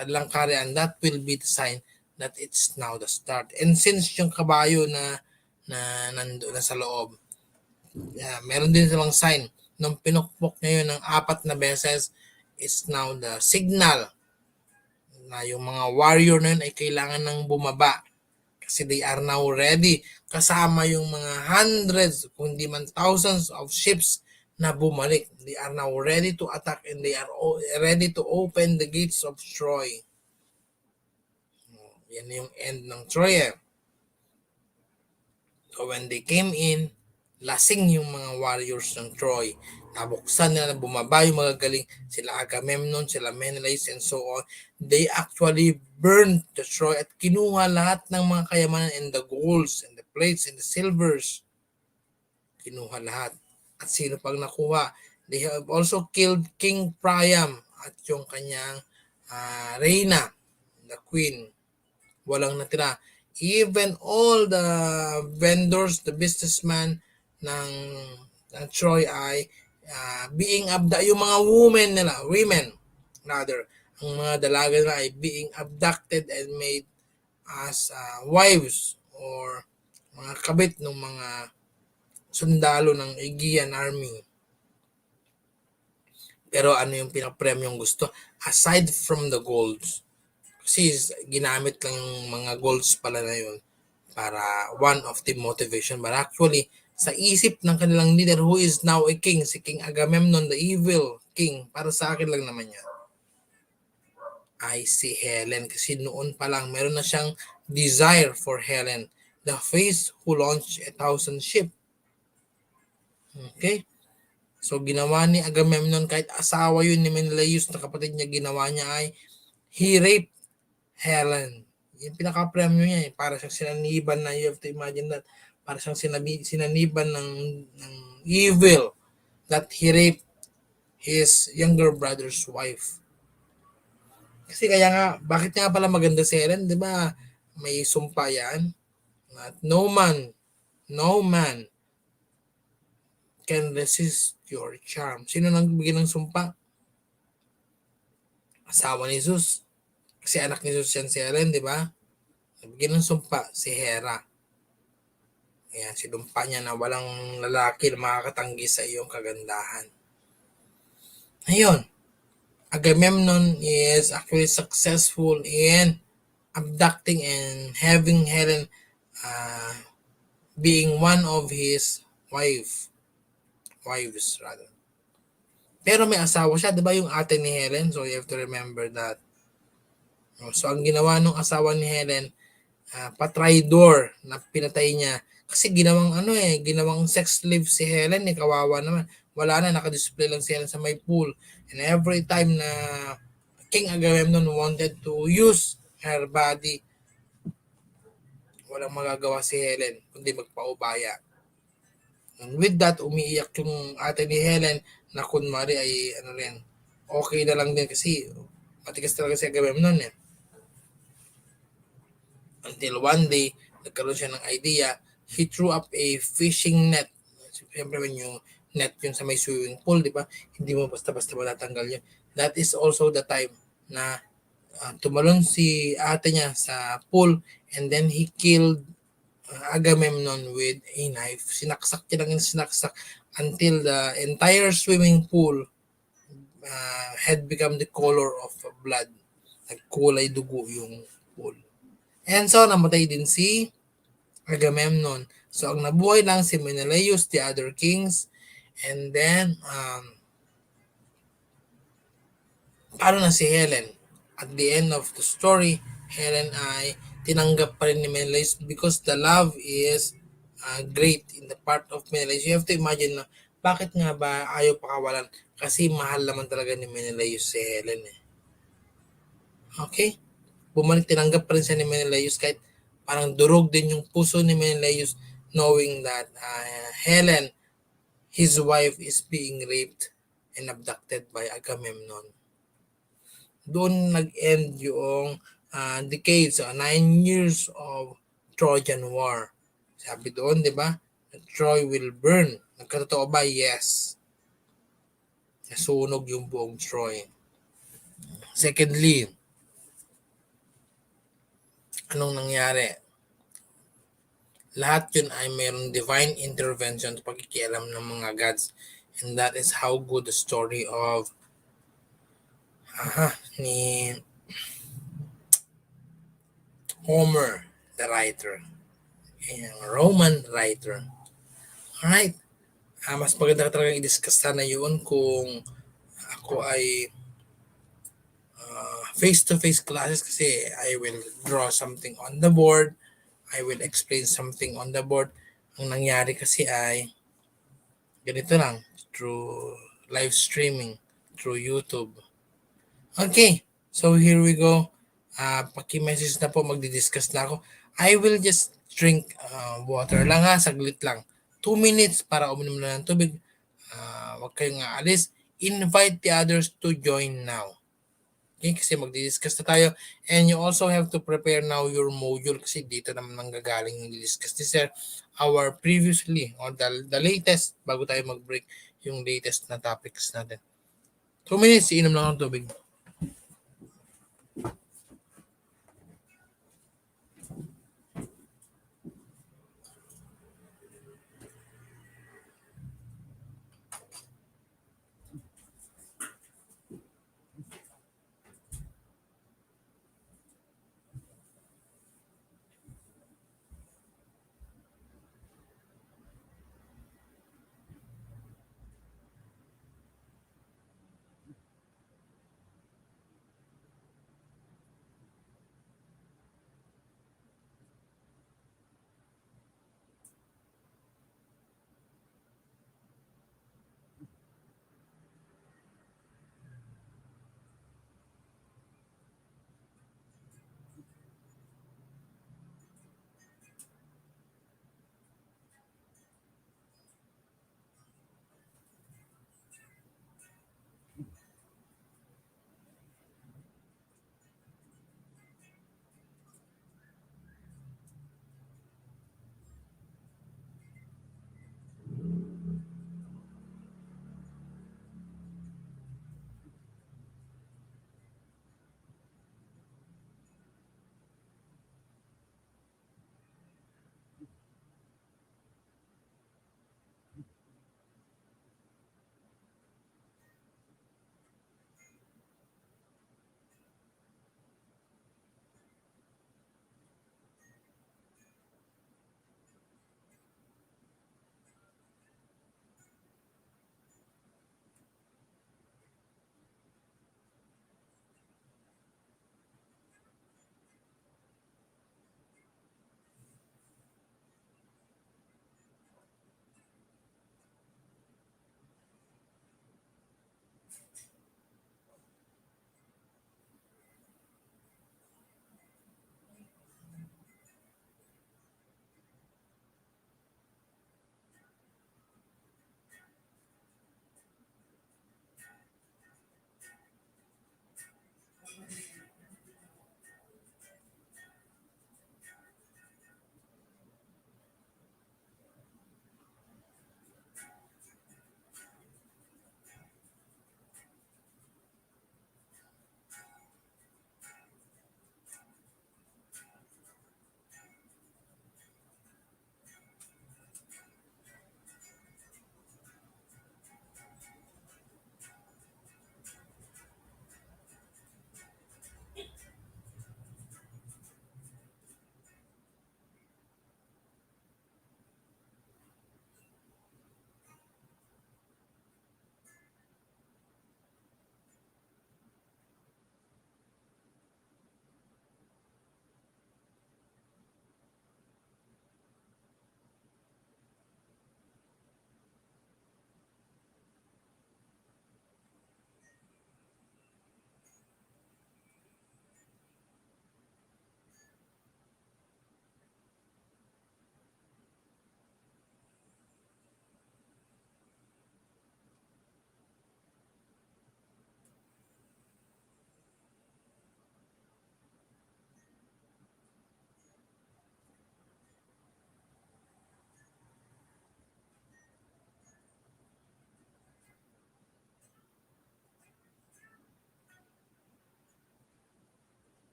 kanilang karyan, that will be the sign that it's now the start. And since yung kabayo na nandoon na sa loob, meron din silang sign. Nung pinukpok niya yun ng 4 na beses, it's now the signal na yung mga warrior na yun ay kailangan ng bumaba kasi they are now ready kasama yung mga hundreds kung di man thousands of ships na bumalik. They are now ready to attack and they are ready to open the gates of Troy. Yan yung end ng Troy eh. So when they came in, lasing yung mga warriors ng Troy. Nabuksan nila na bumaba yung mga galing, sila Agamemnon, sila Menelaus, and so on. They actually burned the Troy at kinuha lahat ng mga kayamanan and the golds and the plates and the silvers. Kinuha lahat. At sino pang nakuha? They have also killed King Priam at yung kanyang Reyna, the queen. Walang natira. Even all the vendors, the businessman ng Troy ay being yung mga women rather, ang mga dalaga na ay being abducted and made as wives or mga kabit ng mga sundalo ng Aegean army. Pero ano yung pinapremyong gusto? Aside from the golds, kasi ginamit lang yung mga golds pala na yun para one of the motivation. But actually, sa isip ng kanilang leader who is now a king, si King Agamemnon, the evil king, para sa akin lang naman yan, ay si Helen. Kasi noon pa lang, meron na siyang desire for Helen, the face who launched 1,000 ship. Okay? So, ginawa ni Agamemnon, kahit asawa yun ni Menelaus na kapatid niya, ginawa niya ay he raped Helen. Yung pinaka-premyo niya eh. Para siyang sinaniban na, you have to imagine that, para siyang sinaniban ng evil that he raped his younger brother's wife. Kasi kaya nga, bakit nga pala maganda si Helen? Di ba may sumpa yan? At no man can resist your charm. Sino nang bigyan ng sumpa? Asawa ni Jesus. Kasi anak ni Jesus yan si Helen, di ba? Nabigyan ng sumpa si Hera. Ayan, sinumpa niya na walang lalaki na makakatanggi sa iyong kagandahan. Ayun, Agamemnon is actually successful in abducting and having Helen being one of his wives rather. Pero may asawa siya, di ba yung ate ni Helen? So you have to remember that. So ang ginawa ng asawa ni Helen, patraidor na pinatay niya. Kasi ginawang sex slave si Helen, kawawa naman. Wala na, nakadisplay lang si Helen sa may pool. And every time na King Agamemnon wanted to use her body, walang magagawa si Helen, kundi magpaubaya. And with that, umiiyak yung ate ni Helen na kunwari ay okay na lang din kasi matigas talaga si Agamemnon eh. Until one day, nagkaroon siya ng idea, he threw up a fishing net. Siyempre, when yung net yun sa may swimming pool, di ba? Hindi mo basta-basta matatanggal yun. That is also the time na tumalon si ate niya sa pool and then he killed Agamemnon with a knife. Sinaksak niya lang sinaksak until the entire swimming pool had become the color of blood. Nagkulay dugo yung pool. And so, namatay din si Agamemnon. So, ang nabuhay lang si Menelaus, the other kings, and then, paano na si Helen? At the end of the story, Helen ay tinanggap pa rin ni Menelaus because the love is great in the part of Menelaus. You have to imagine na, bakit nga ba ayaw pakawalan? Kasi mahal naman talaga ni Menelaus si Helen eh. Okay? Bumalik, tinanggap pa rin siya ni Menelaus kahit parang durog din yung puso ni Menelaus knowing that Helen, his wife, is being raped and abducted by Agamemnon. Doon nag-end yung decades, 9 years of Trojan War. Sabi doon, di ba? Troy will burn. Nagkatotoo ba? Yes. Nasunog yung buong Troy. Secondly, anong nangyari? Lahat yun ay mayroong divine intervention at pagkikialam ng mga gods. And that is how good the story of ni Homer, the writer, a Roman writer. Alright, mas maganda talaga i-discuss sana yun kung ako ay face-to-face classes kasi I will draw something on the board, I will explain something on the board. Ang nangyari kasi ay ganito lang, through live streaming, through YouTube. Okay, so here we go. Paki-message na po, magdi-discuss na ako. I will just drink water lang ha, saglit lang. 2 minutes para uminom na ng tubig. Huwag kayong aalis. Invite the others to join now. Okay, kasi magdi-discuss na tayo. And you also have to prepare now your module kasi dito naman nanggagaling yung discuss ni Sir. Our previously, or the latest, bago tayo mag-break, yung latest na topics natin. 2 minutes, inom lang ng tubig.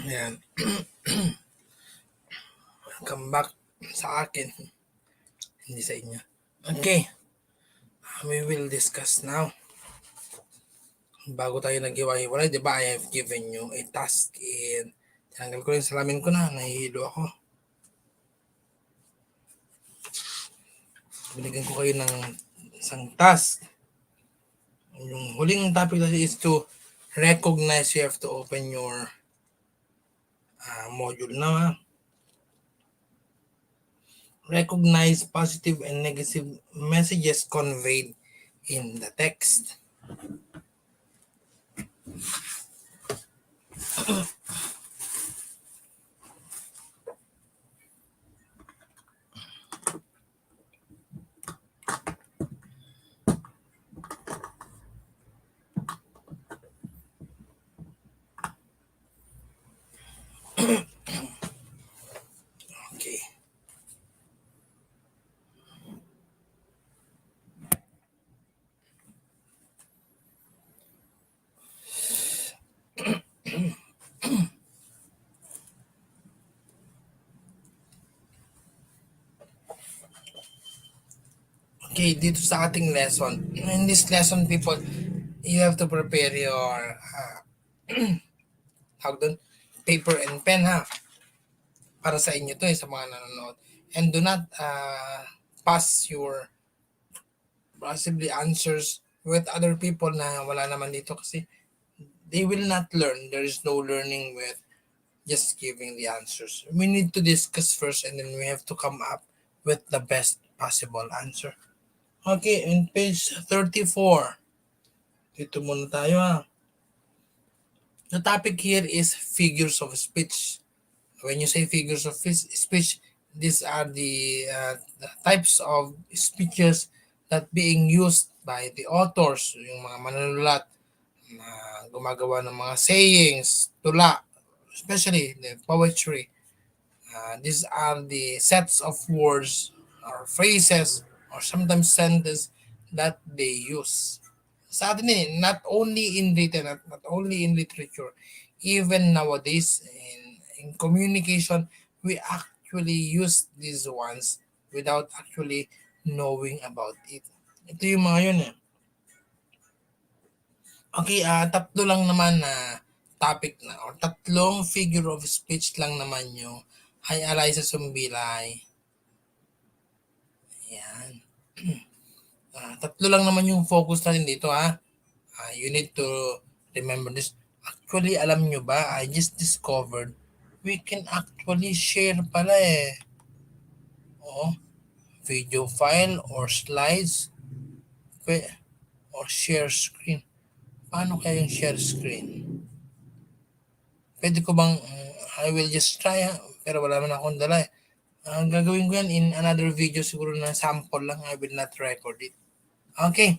Ayan. Come back sa akin, hindi sa inyo. Okay, we will discuss now. Bago tayo naghiwa-hiwalay, di ba, I have given you a task in tinanggal ko yung salamin ko na, nahihilo ako. Binigyan ko kayo ng isang task. Yung huling topic natin is to recognize. You have to open your module now. Recognize positive and negative messages conveyed in the text. Okay. Okay, dito sa ating lesson. In this lesson, people, you have to prepare your tawag doon, paper and pen ha. Para sa inyo to sa mga nanonood. And do not pass your possibly answers with other people na wala naman dito kasi they will not learn. There is no learning with just giving the answers. We need to discuss first and then we have to come up with the best possible answer. Okay, in page 34. Dito muna tayo ha. The topic here is figures of speech. When you say figures of speech, these are the types of speeches that being used by the authors, yung mga manunulat na gumagawa ng mga sayings, tula, especially the poetry. These are the sets of words or phrases or sometimes sentences that they use. Sa atin not only in written, not only in literature, even nowadays in communication, we actually use these ones without actually knowing about it. Ito yung mga yun eh. Okay, tatlo lang naman na topic na or tatlong figure of speech lang naman yung ay alay sa sumbilay. Ayan. Tatlo lang naman yung focus natin dito ha. You need to remember this. Actually, alam nyo ba, I just discovered we can actually share pala eh. Oo. Video file or slides or share screen. Paano kaya yung share screen? Pwede ko bang, I will just try ha, pero wala naman akong dala eh. Ang gagawin ko yan in another video siguro na sample lang. I will not record it. Okay.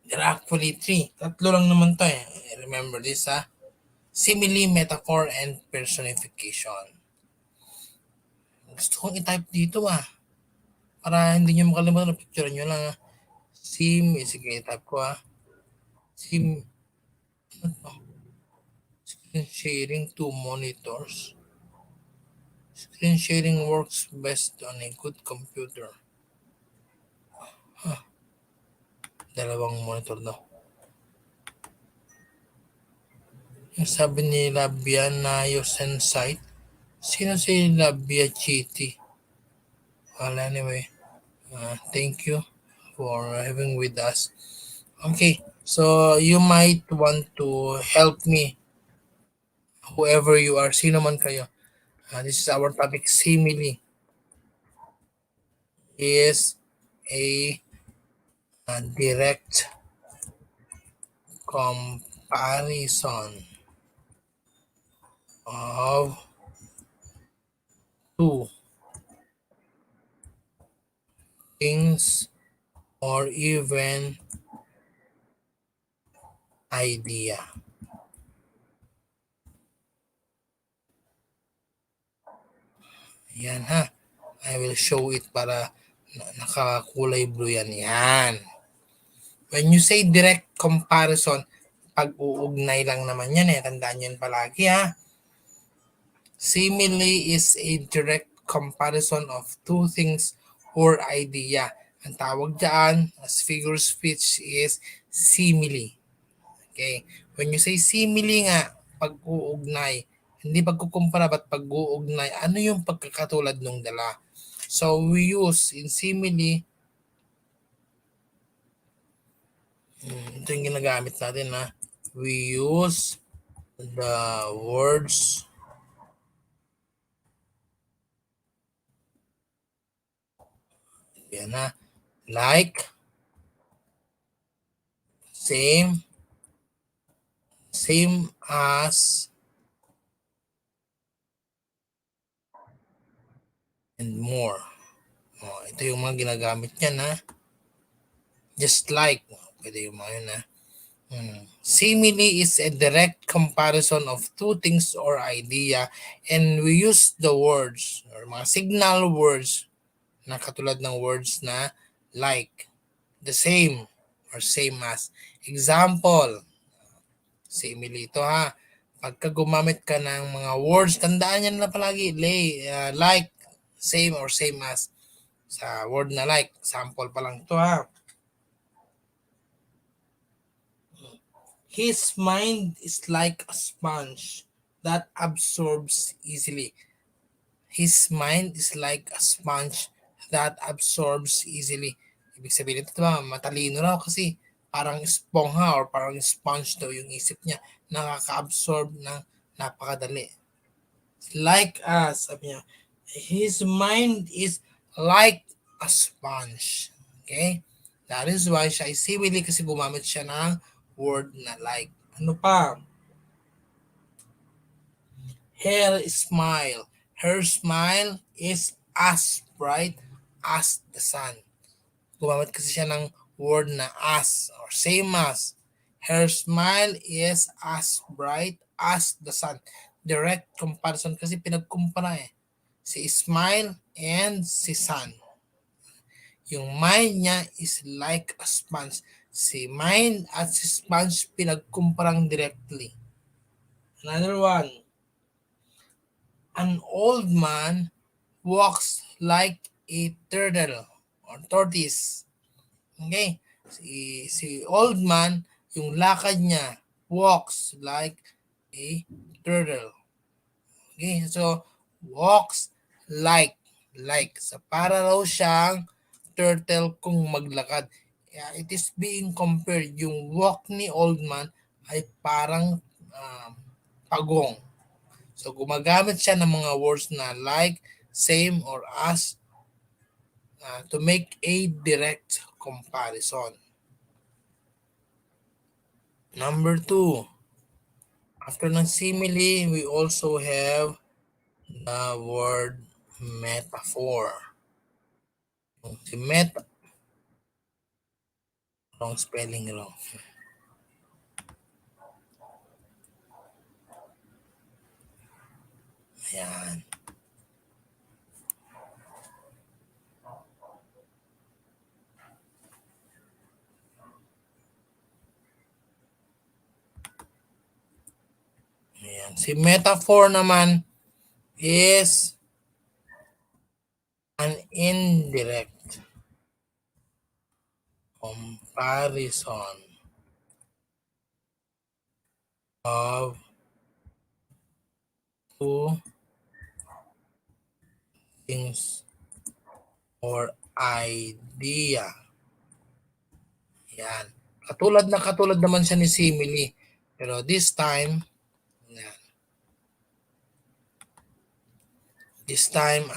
There are actually three. Tatlo lang naman to eh. Remember this ha. Simile, metaphor, and personification. Gusto kong i-type dito para hindi nyo makalimutan. Picture nyo lang sige, i-type ko Sim, screen sharing to monitors. Screen sharing works best on a good computer. Dalawang monitor daw. Yung sabi ni Labia na Sensite. Sino si Labia Chiti? Well, anyway, thank you for having with us. Okay, so you might want to help me, whoever you are, sino man kayo. This is our topic, simile is a direct comparison of two things or even idea. Yan ha. I will show it para nakakulay blue yan. Yan. When you say direct comparison, pag-uugnay lang naman yan eh. Tandaan yan palagi ha. Simile is a direct comparison of two things or idea. Ang tawag dyan as figure of speech is simile. Okay? When you say simile nga, pag-uugnay, hindi pagkukumpara ba't pag-uugnay, ano yung pagkakatulad nung dala? So we use in simile, ito yung ginagamit natin na we use the words yan na like, same as, and more. Ito yung mga ginagamit niya na just like. Pwede yung mga yun na. Simile is a direct comparison of two things or idea, and we use the words or mga signal words na katulad ng words na like, the same, or same as. Example, simile ito ha. Pagka gumamit ka ng mga words, tandaan yan na palagi, like, same, or same as. Sa word na like, sample pa lang ito ha. His mind is like a sponge that absorbs easily. His mind is like a sponge that absorbs easily. Ibig sabihin ito ba, matalino raw kasi parang esponja or parang sponge daw yung isip niya. Nakaka-absorb ng napakadali. Like us, sabi niya, his mind is like a sponge. Okay? That is why siya ay simile kasi gumamit siya ng word na like. Ano pa? Her smile is as bright as the sun. Gumamit kasi siya ng word na as or same as. Her smile is as bright as the sun. Direct comparison kasi pinagkumpara eh. Si smile and si sun. Yung mind niya is like a sponge. Si mind at si sponge pinagkumparang directly. Another one. An old man walks like a turtle or tortoise. Okay? Si old man, yung lakad niya, walks like a turtle. Okay? So, walks like. So, para raw siyang turtle kung maglakad. It is being compared. Yung walk ni old man ay parang pagong. So, gumagamit siya ng mga words na like, same, or as to make a direct comparison. Number 2, after ng simile, we also have the word metaphor. Si wrong spelling wrong. Ayan. Ayan. Si metaphor naman is an indirect comparison of two things or idea. Yan. Katulad naman siya ni simile. Pero this time, yan. This time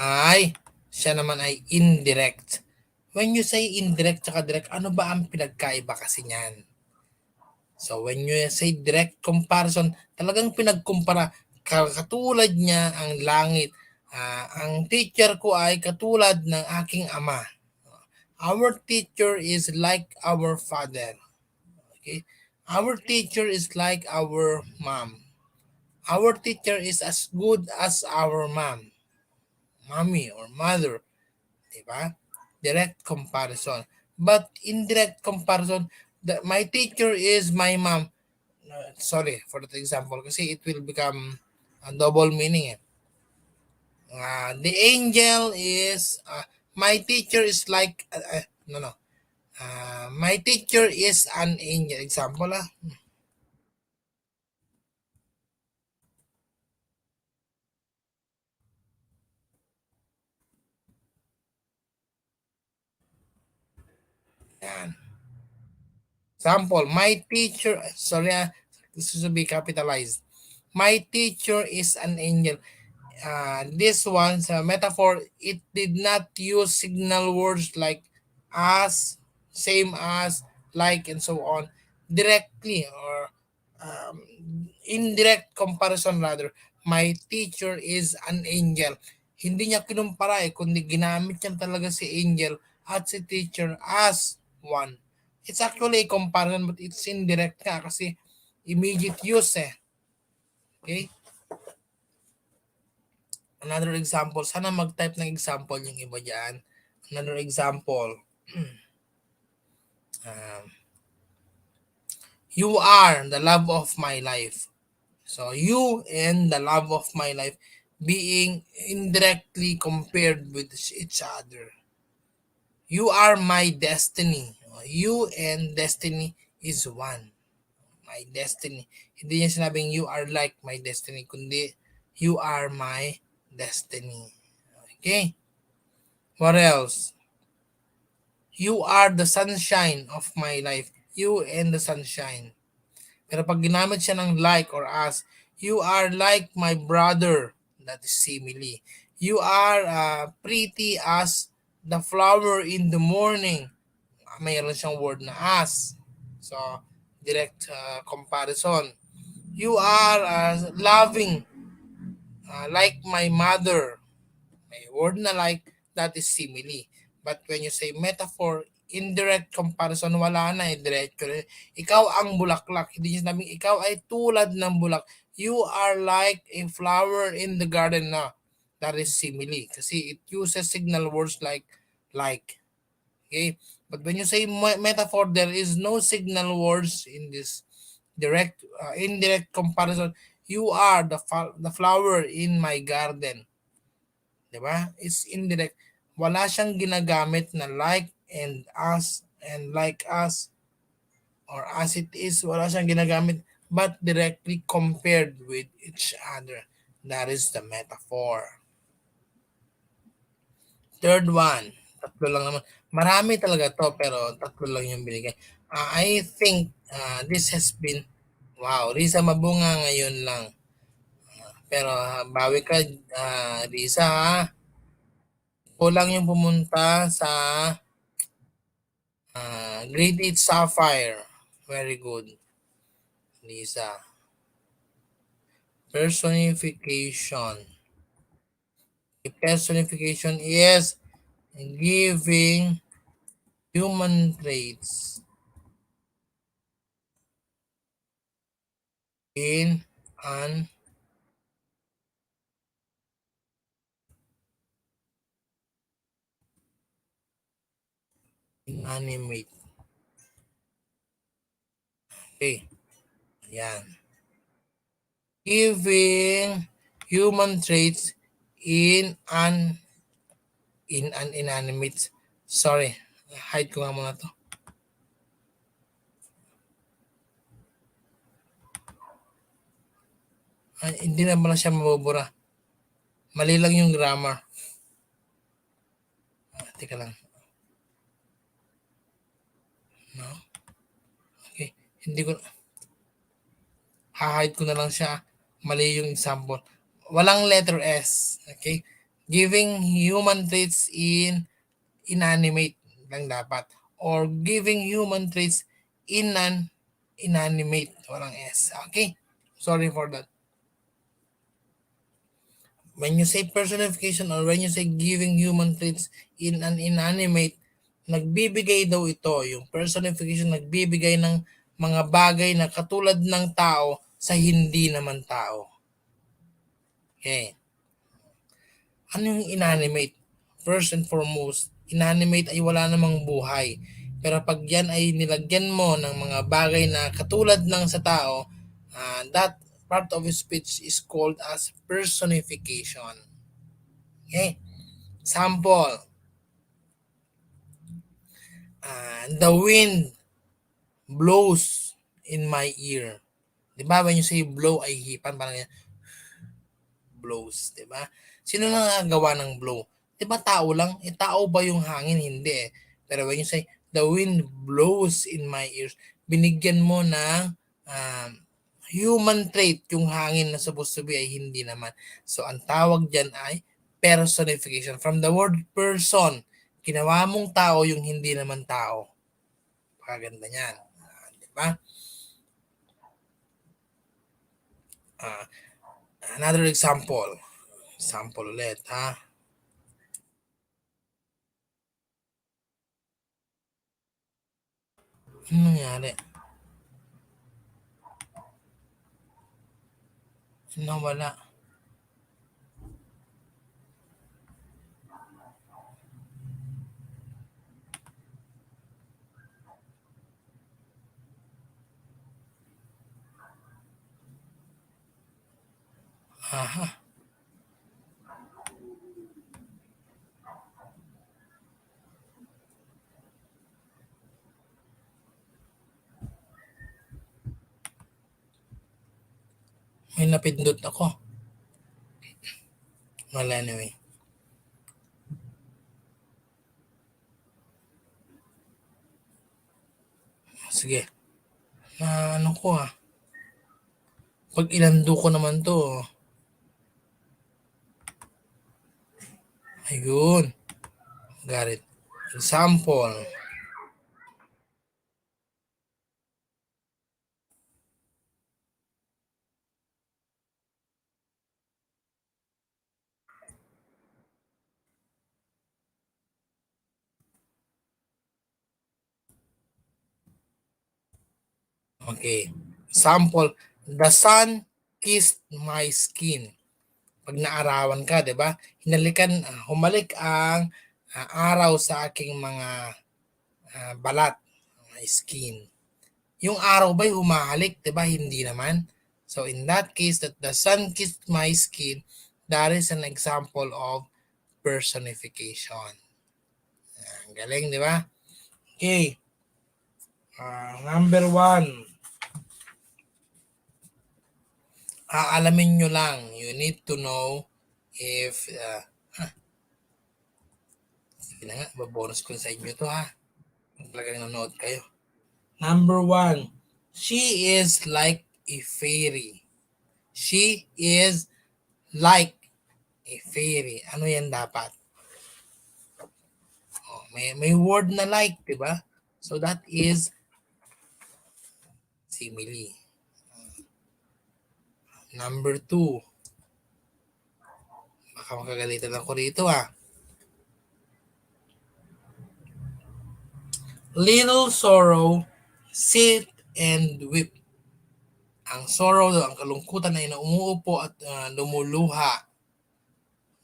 siya naman ay indirect. When you say indirect tsaka direct, ano ba ang pinagkaiba kasi niyan? So when you say direct comparison, talagang pinagkumpara. Katulad niya ang langit. Ang teacher ko ay katulad ng aking ama. Our teacher is like our father. Okay? Our teacher is like our mom. Our teacher is as good as our mommy or mother. Diba? Direct comparison. But indirect comparison, my teacher is my mom. Sorry for that example kasi it will become a double meaning. The angel is my teacher is like no no. My teacher is an angel. Example Yan. Example, my teacher, sorry this is to be capitalized. My teacher is an angel. This one's metaphor, it did not use signal words like as, same as, like, and so on directly or um, indirect comparison rather. My teacher is an angel. Hindi niya kinumpara kundi ginamit niya talaga si angel at si teacher as one. It's actually a comparison but it's indirect nga kasi immediate use Okay? Another example, sana mag-type ng example yung iba dyan. Another example, um, you are the love of my life. So, you and the love of my life being indirectly compared with each other. You are my destiny. You and destiny is one. My destiny. Hindi niya sinabing you are like my destiny, kundi you are my destiny. Okay? What else? You are the sunshine of my life. You and the sunshine. Pero pag ginamit siya ng like or as, you are like my brother. That is simile. You are pretty as the flower in the morning. Mayroon siyang word na as. So, direct comparison. You are loving like my mother. May word na like, that is simile. But when you say metaphor, indirect comparison, wala na diretso. Ikaw ang bulaklak. Hindi niya sinabing ikaw ay tulad ng bulak. You are like a flower in the garden na. That is simile. Kasi it uses signal words like. Okay? But when you say metaphor, there is no signal words in this direct, indirect comparison. You are the flower in my garden. 'Di ba? It's indirect. Wala siyang ginagamit na like and as and like us or as it is. Wala siyang ginagamit but directly compared with each other. That is the metaphor. Third one. Tatlo lang naman. Marami talaga to pero tatlo lang yung binigay. I think this has been wow, Risa Mabunga ngayon lang. Pero bawi ka Risa ha. Kulang yung pumunta sa grade 8 Sapphire. Very good, Lisa. Personification. Personification is giving human traits in an inanimate. Okay, yan. Giving human traits in an inanimate. Sorry, hide ko nga muna to. Ay, hindi na pala siya mabubura. Mali lang yung grammar. Teka lang. No? Okay. Hindi ko, hahide ko na lang siya. Mali yung example. Walang letter S. Okay? Giving human traits in inanimate lang dapat. Or giving human traits in an inanimate. Walang S. Okay? Sorry for that. When you say personification or when you say giving human traits in an inanimate, nagbibigay daw ito, yung personification nagbibigay ng mga bagay na katulad ng tao sa hindi naman tao. Okay. Ano yung inanimate? first and foremost, inanimate ay wala namang buhay. Pero pag yan ay nilagyan mo ng mga bagay na katulad ng sa tao, that part of speech is called as personification. Okay? Sample, the wind blows in my ear. Di ba? When you say blow ay hipan, parang yan, blows. Di ba? Sino nangagawa ng blow? Di ba tao lang? Tao ba yung hangin? Hindi eh. Pero when you say, the wind blows in my ears, binigyan mo ng um, human trait yung hangin na supposed to be ay hindi naman. So, ang tawag dyan ay personification. From the word person, ginawa mong tao yung hindi naman tao. Pakaganda niyan. Di ba? Uh, Another example. Example ulit, ha? Ano nangyari? Nawala. Aha. May napindot ako. Well, anyway. Sige. Ano ko Pag ilando ko naman to. Ayun. Got it. Example. Okay. Sample. The sun kissed my skin. Pag naarawan ka, 'di ba? Humalik ang araw sa aking mga balat, my skin. Yung araw ba'y humahalik, 'di ba? Hindi naman. So in that case, that the sun kissed my skin, that is an example of personification. Ang galing, di ba? Okay. Number one. Alamin nyo lang. You need to know if sige na nga, babonus ko sa inyo to ha. Kung talagang nanonood kayo. Number one. She is like a fairy. She is like a fairy. Ano yan dapat? May word na like, di ba? So that is simile. Number two. Baka makagalitan ako rito Little sorrow, sit and weep. Ang sorrow, ang kalungkutan ay na umuupo at lumuluha.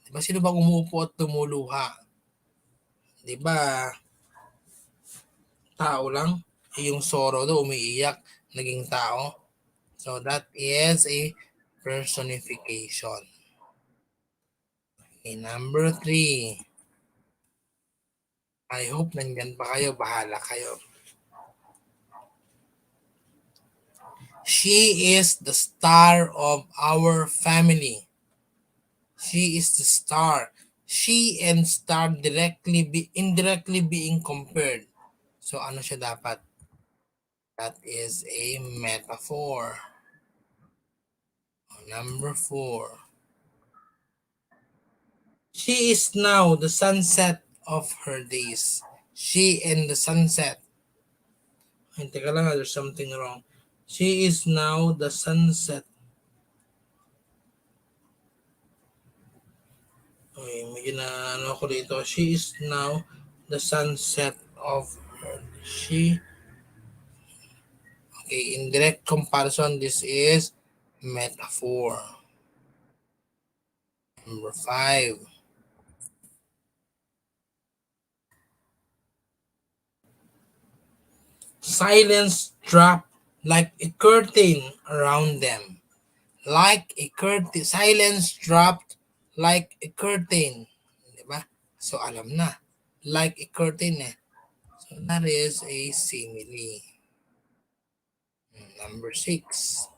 Diba sino ba umuupo at lumuluha? Diba tao lang? Yung sorrow do umiiyak, naging tao. So that is a personification. Okay, number three. I hope nandyan pa kayo, bahala kayo. She is the star of our family. She is the star. She and star indirectly being compared. So ano siya dapat? That is a metaphor. Number four. She is now the sunset of her days. She and the sunset. Ay, teka lang, there's something wrong. She is now the sunset. Okay, medyo na ano ako dito. She is now the sunset of her. Okay, in direct comparison, this is metaphor. Number five. silence dropped like a curtain around them. Like a curtain, silence dropped like a curtain. Diba? So alam na. Like a curtain eh. So that is a simile. Number 6.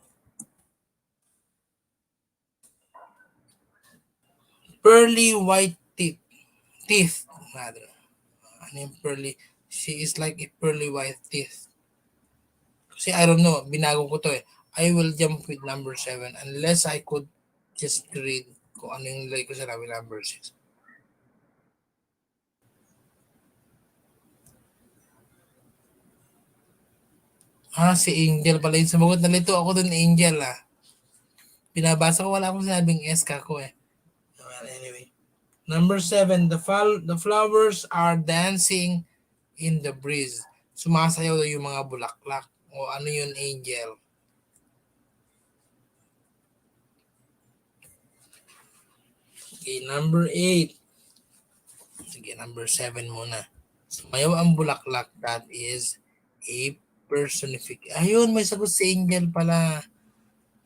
Pearly white teeth. Teeth, rather. Ano yung pearly? She is like a pearly white teeth. Kasi I don't know, binago ko to eh. I will jump with number 7 unless I could just read kung ano yung nilagay ko sa number 6. Si Angel pala yung sumagot. Nalito ako dun, Angel ah. Pinabasa ko, wala akong sinabing S ka ko eh. Well, anyway. Number 7, the flowers are dancing in the breeze. Sumasayaw daw yung mga bulaklak. O ano yun, Angel? Okay, number 8. Sige, number 7 muna. Sumayaw ang bulaklak. That is a personification. Ayun, may sagot si Angel pala.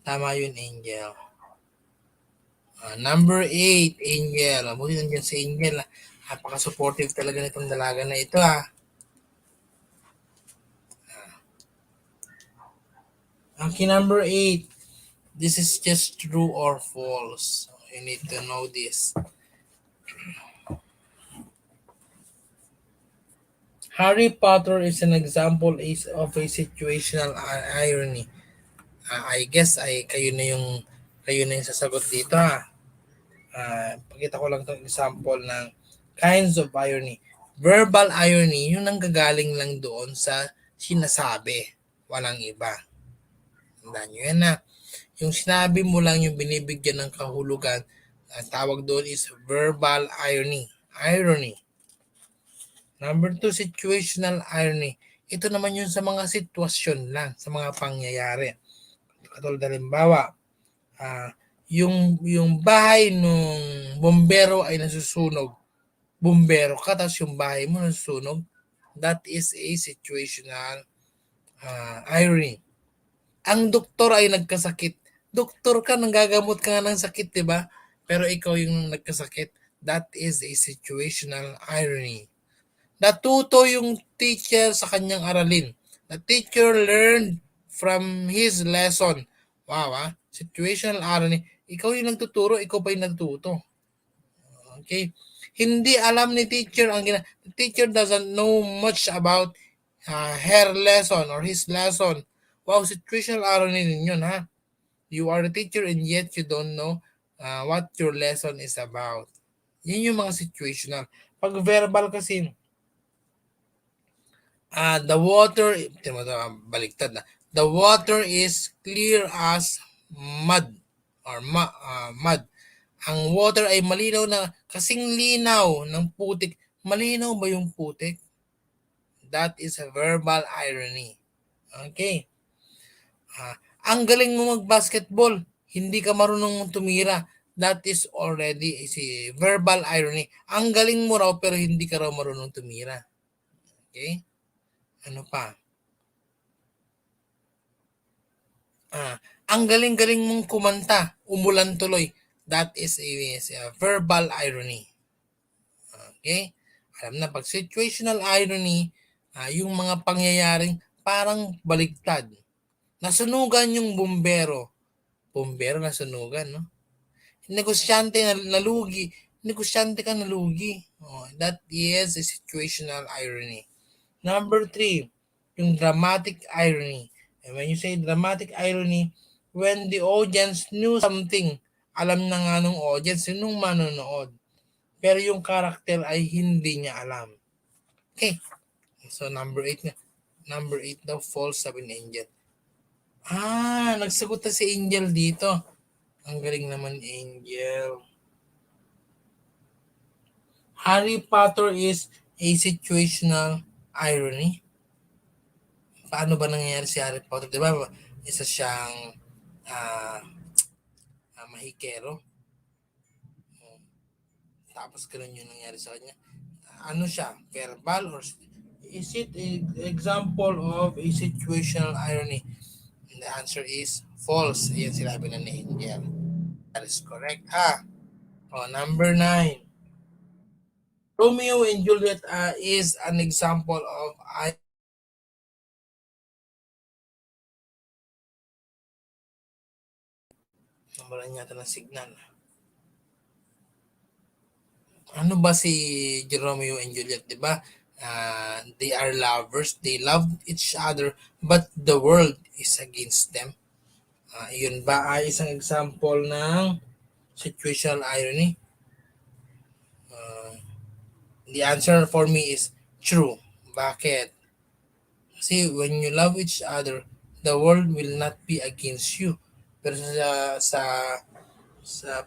Tama yun, Angel. Number 8, Angel. Buti nandiyan si Angel. Napaka-supportive talaga nitong dalaga na ito ah. Okay, number 8. This is just true or false. So, you need to know this. Harry Potter is an example of a situational irony. I guess kayo na yung sasagot dito ha. Pakita ko lang itong example ng kinds of irony. Verbal irony, yung nanggagaling lang doon sa sinasabi. Walang iba. Tandaan nyo yan na. Yung sinabi mo lang yung binibigyan ng kahulugan, ang tawag doon is verbal irony. Irony. Number 2, situational irony. Ito naman yun sa mga sitwasyon lang, sa mga pangyayari. Katulad halimbawa, yung bahay nung bombero ay nasusunog. Bombero ka, tapos yung bahay mo nasusunog. That is a situational irony. Ang doktor ay nagkasakit. Doktor ka, nanggagamot ka nga ng sakit, di ba? Pero ikaw yung nagkasakit. That is a situational irony. Natuto yung teacher sa kanyang aralin. The teacher learned from his lesson. Wow, situational irony. Ikaw yung nagtuturo, ikaw pa yung natuto. Okay? Hindi alam ni teacher the teacher doesn't know much about her lesson or his lesson. Wow, situational irony din yun, ha? You are the teacher and yet you don't know what your lesson is about. Yun yung mga situational. Pag verbal kasi, the water, baliktad na. The water is clear as mud or mud. Ang water ay malinaw na kasing linaw ng putik. Malinaw ba yung putik? That is a verbal irony. Okay. Ang galing mo mag-basketball, hindi ka marunong tumira. That is already a verbal irony. Ang galing mo raw pero hindi ka raw marunong tumira. Okay? Ano pa? Ang galing-galing mong kumanta, umulan tuloy. That is a verbal irony. Okay? Alam na, pag situational irony, yung mga pangyayaring parang baligtad. Nasunugan yung bumbero. Bumbero nasunugan, no? Negosyante na nalugi. Negosyante ka nalugi. That is a situational irony. Number 3, yung dramatic irony. And when you say dramatic irony, when the audience knew something, alam na nga nung audience, nung manonood. Pero yung character ay hindi niya alam. Okay. So number 8 na. Number 8 daw, false, sabi ni Angel. Nagsagot na si Angel dito. Ang galing naman, Angel. Harry Potter is a situational irony. Paano ba nangyayari si Harry Potter? Di ba? Isa siyang mahikero. Tapos ganun yung nangyari sa kanya. Ano siya? Verbal or Is it an example of a situational irony? And the answer is false. Ayan sinabi na ni Angel. That is correct, ha? Oh, number 9. Romeo and Juliet is an example of nawalan yata ng signal. Ano ba si Romeo and Juliet, 'di ba? They are lovers, they love each other, but the world is against them. Yun ba ay isang example ng situational irony? Uh, the answer for me is true. Bakit? Kasi when you love each other, the world will not be against you. Pero sa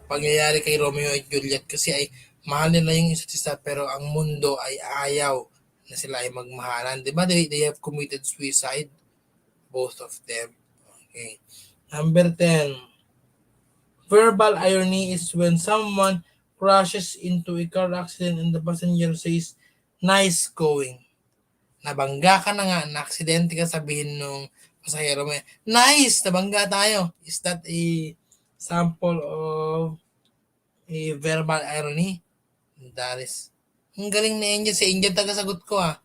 pangyayari kay Romeo at Juliet kasi ay mahal nila yung isa't isa pero ang mundo ay ayaw na sila ay magmahalan. Di ba? They have committed suicide, both of them. Okay. Number 10. Verbal irony is when someone crashes into a car accident and the passenger says, nice going. Nabangga ka na nga, na-aksidente ka, sabihin nung pasahero mo, nice, nabangga tayo. Is that a sample of a verbal irony? That is, ang galing na Angel. Si Angel tagasagot ko ah.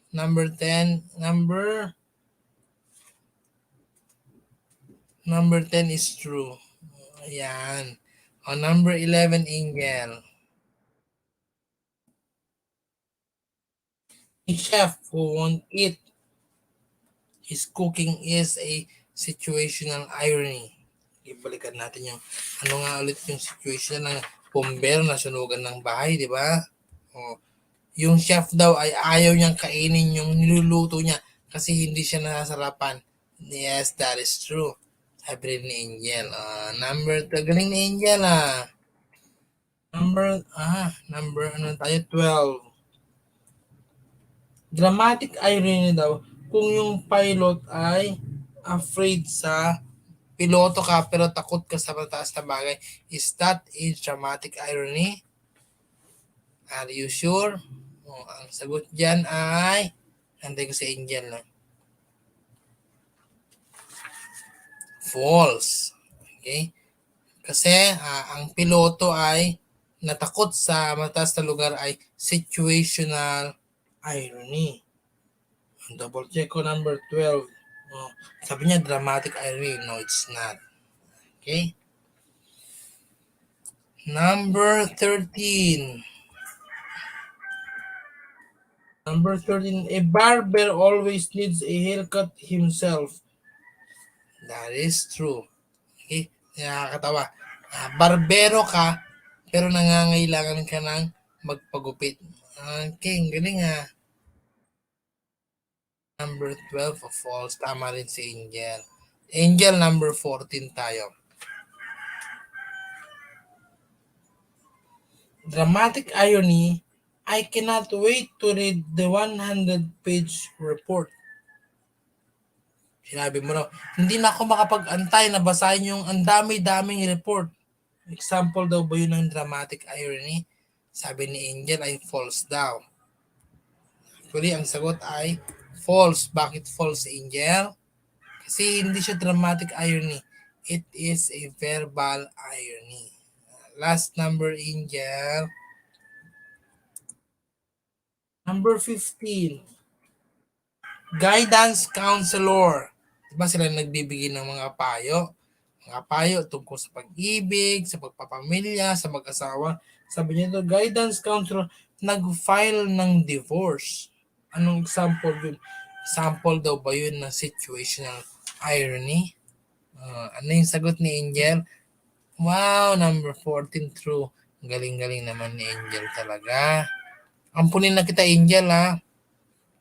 Number 10, number 10 is true. Ayan. On number 11, Angel. A chef who won't eat his cooking is a situational irony. Ibalikan natin yung ano nga ulit yung situation ng bomber na sunugan ng bahay, di ba? O, yung chef daw ay ayaw niyang kainin yung niluluto niya kasi hindi siya nasasarapan. Yes, that is true. Sabi rin ni Angel. Number 2. Galing ni Angel ah. Number ano tayo? 12. Dramatic irony daw kung yung pilot ay afraid sa piloto ka pero takot ka sa mataas na bagay. Is that a dramatic irony? Are you sure? Ang sagot dyan ay antay ko sa Angel na. False. Okay? Kasi ang piloto ay natakot sa mataas na lugar ay situational irony. Double check ko number 12. Sabi niya dramatic irony. No, it's not. Okay? Number 13. Number 13. A barber always needs a haircut himself. That is true. Okay? Nakakatawa. Barbero ka, pero nangangailangan ka ng magpagupit. Okay, ang galing ha. Number 12 of false. Tama rin si Angel. Angel, number 14 tayo. Dramatic irony, I cannot wait to read the 100-page report. Sinabi mo na, hindi na ako makapag-antay na basahin yung ang dami-daming report. Example daw ba yun ng dramatic irony? Sabi ni Angel ay false daw. Actually, ang sagot ay false. Bakit false, Angel? Kasi hindi siya dramatic irony. It is a verbal irony. Last number, Angel. Number 15. Guidance counselor. Diba sila nagbibigay ng mga payo? Mga payo tungkol sa pag-ibig, sa pagpapamilya, sa mag-asawa. Sabi niya ito, guidance counselor, nag-file ng divorce. Anong example yun? Sample daw ba yun ng situational irony? Ano yung sagot ni Angel? Wow, number 14 true. Galing-galing naman ni Angel talaga. Ampunin na kita, Angel, ha?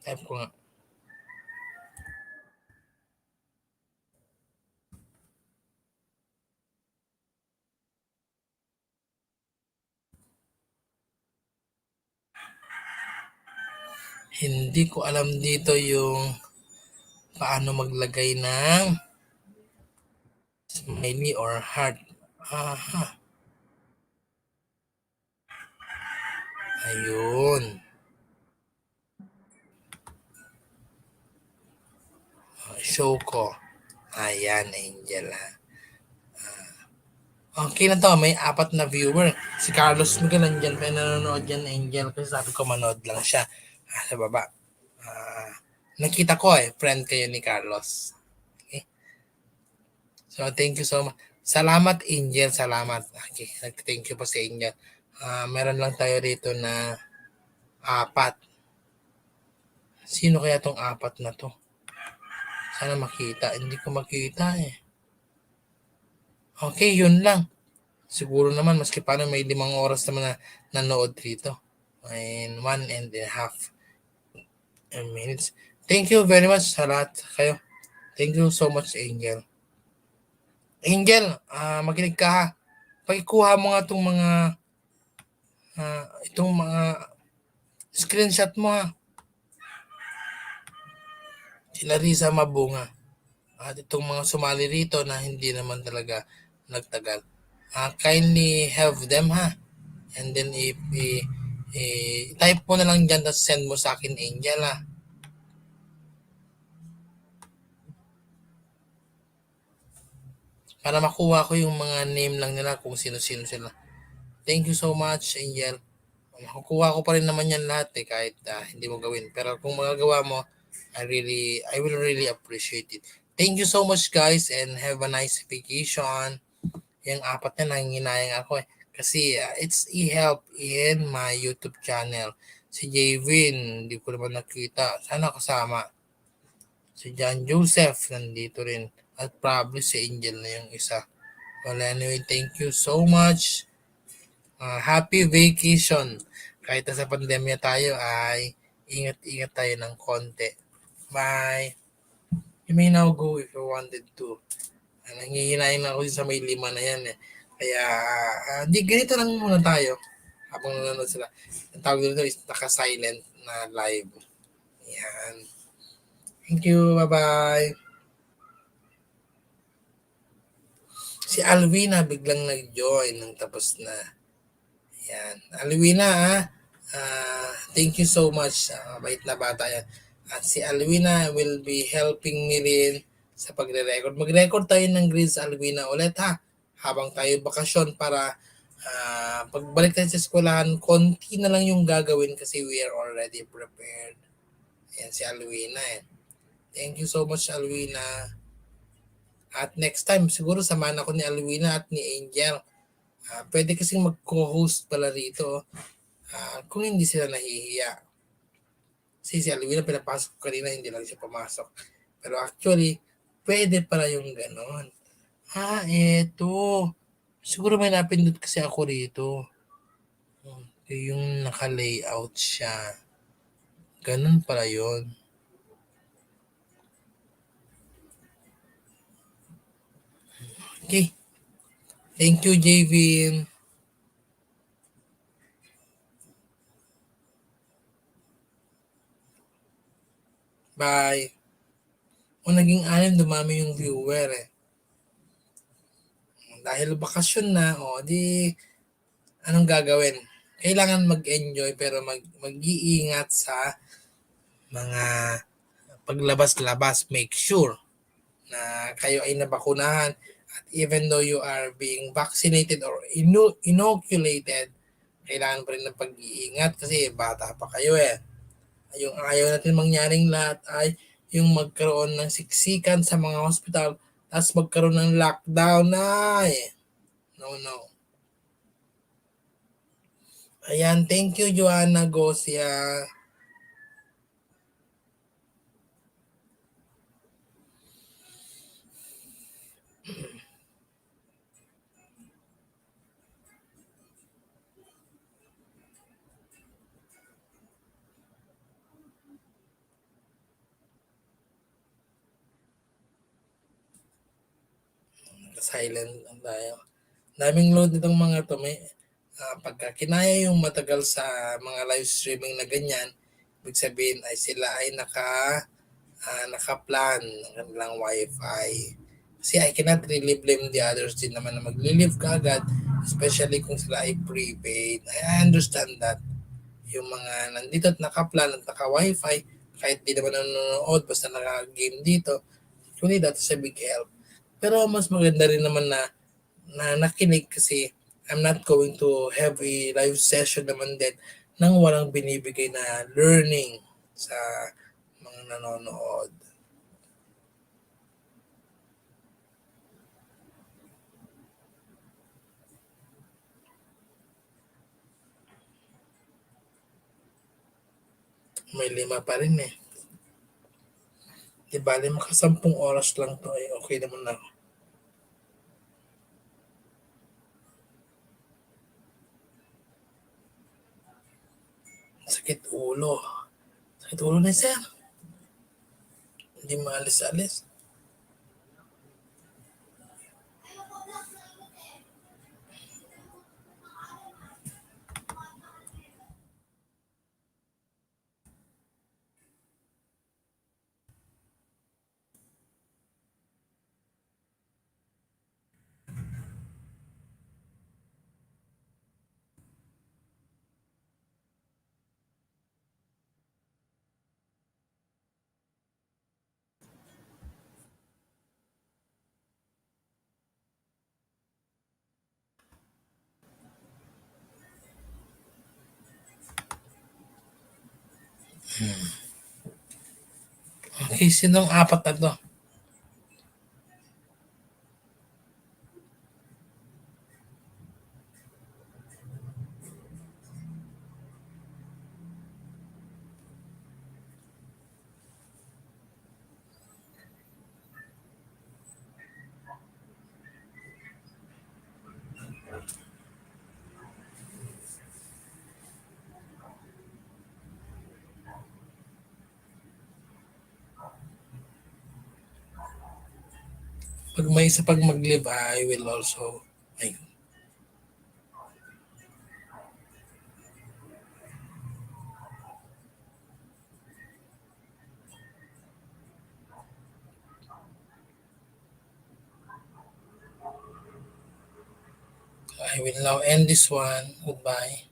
Type ko nga. Hindi ko alam dito yung paano maglagay ng smiley or heart. Aha. Ayun. show ko. Ayan, Angel ha. Okay na to, may 4 na viewer. Si Carlos Miguel nandyan pa nanonood yan, Angel. Kasi sabi ko manood lang siya sa baba. Nakita ko friend kayo ni Carlos. Okay. So, thank you so much. Salamat, Angel. Salamat. Okay, thank you po sa Angel. Meron lang tayo rito na 4. Sino kaya tong 4 na to? Sana makita. Hindi ko makita Okay, yun lang. Siguro naman, maski paano may 5 oras naman na nanood dito. And 1.5 minutes. Thank you very much sa lahat kayo. Thank you so much, Angel. Angel, makinig ka ha. Pakikuha mo nga itong mga screenshot mo ha. Sila Risa Mabunga. At itong mga sumali rito na hindi naman talaga nagtagal. Kindly have them ha. And then type mo na lang dyan at send mo sa akin, Angel ha. Para makuha ko yung mga name lang nila kung sino-sino sila. Thank you so much, Angel. Makukuha ko pa rin naman yan lahat kahit hindi mo gawin. Pero kung magagawa mo, I will really appreciate it. Thank you so much guys and have a nice vacation. Yung 4 na nanginayang ako Kasi it's e-help in my YouTube channel. Si Javin, hindi ko naman nakita. Sana kasama. Si John Joseph, nandito rin. At probably si Angel na yung isa. Well, anyway, thank you so much. Happy vacation. Kahit sa pandemya tayo ay ingat-ingat tayo ng konti. Bye. You may now go if you wanted to. Nangihinayin lang ako sa may 5 na yan Kaya, di ganito lang muna tayo. Habang nanonood sila. Ang tawag dito is naka-silent na live. Yan. Thank you. Bye-bye. Si Alwina biglang nag-join nang tapos na. Yan. Alwina thank you so much. Bait na bata yan. At si Alwina will be helping me rin sa pagre-record. Mag-record tayo ng grades, Alwina, ulit ha. Habang tayo bakasyon para pagbalik tayo sa eskwelahan, konti na lang yung gagawin kasi we are already prepared. Yan si Alwina Thank you so much, Alwina. At next time, siguro samahan ako ni Alwina at ni Angel. Pwede kasing mag-co-host pala rito kung hindi sila nahihiya. Kasi si Alwina pinapasok ko kanina, hindi lang siya pumasok. Pero actually, pwede pala yung ganon. Eto. Siguro may napindot kasi ako rito. Yung naka-layout siya. Ganon pala yun. Okay. Thank you, Javin. Bye. Naging 6, dumami yung viewer Dahil bakasyon na, di anong gagawin? Kailangan mag-enjoy pero mag-iingat sa mga paglabas-labas. Make sure na kayo ay nabakunahan at even though you are being vaccinated or inoculated, kailangan pa rin ng pag-iingat kasi bata pa kayo Yung ayaw natin mangyaring lahat ay yung magkaroon ng siksikan sa mga hospital tapos magkaroon ng lockdown No. Ayan, thank you, Joanna Gosia. Silent ang tayo. Daming load nitong mga to. May, pagka kinaya yung matagal sa mga live streaming na ganyan, ibig sabihin ay sila ay naka-plan ng kanilang wifi. Kasi I cannot really blame the others din naman na magli-live ka agad, especially kung sila ay prepaid. I understand that. Yung mga nandito at naka-plan at naka-wifi, kahit di naman nanonood, basta naka-game dito, Actually, that is a big help. Pero mas maganda rin naman na nakinig kasi I'm not going to have a live session naman din nang walang binibigay na learning sa mga nanonood. May 5 pa rin eh. Di bale, makasampung oras lang to eh. Okay naman na. Sakit ulo. Sakit ulo na sir. Hindi maalis-alis. Okay, sinong apat na to? Pag may isa pag mag-live, I will also... Ay, I will now end this one. Goodbye.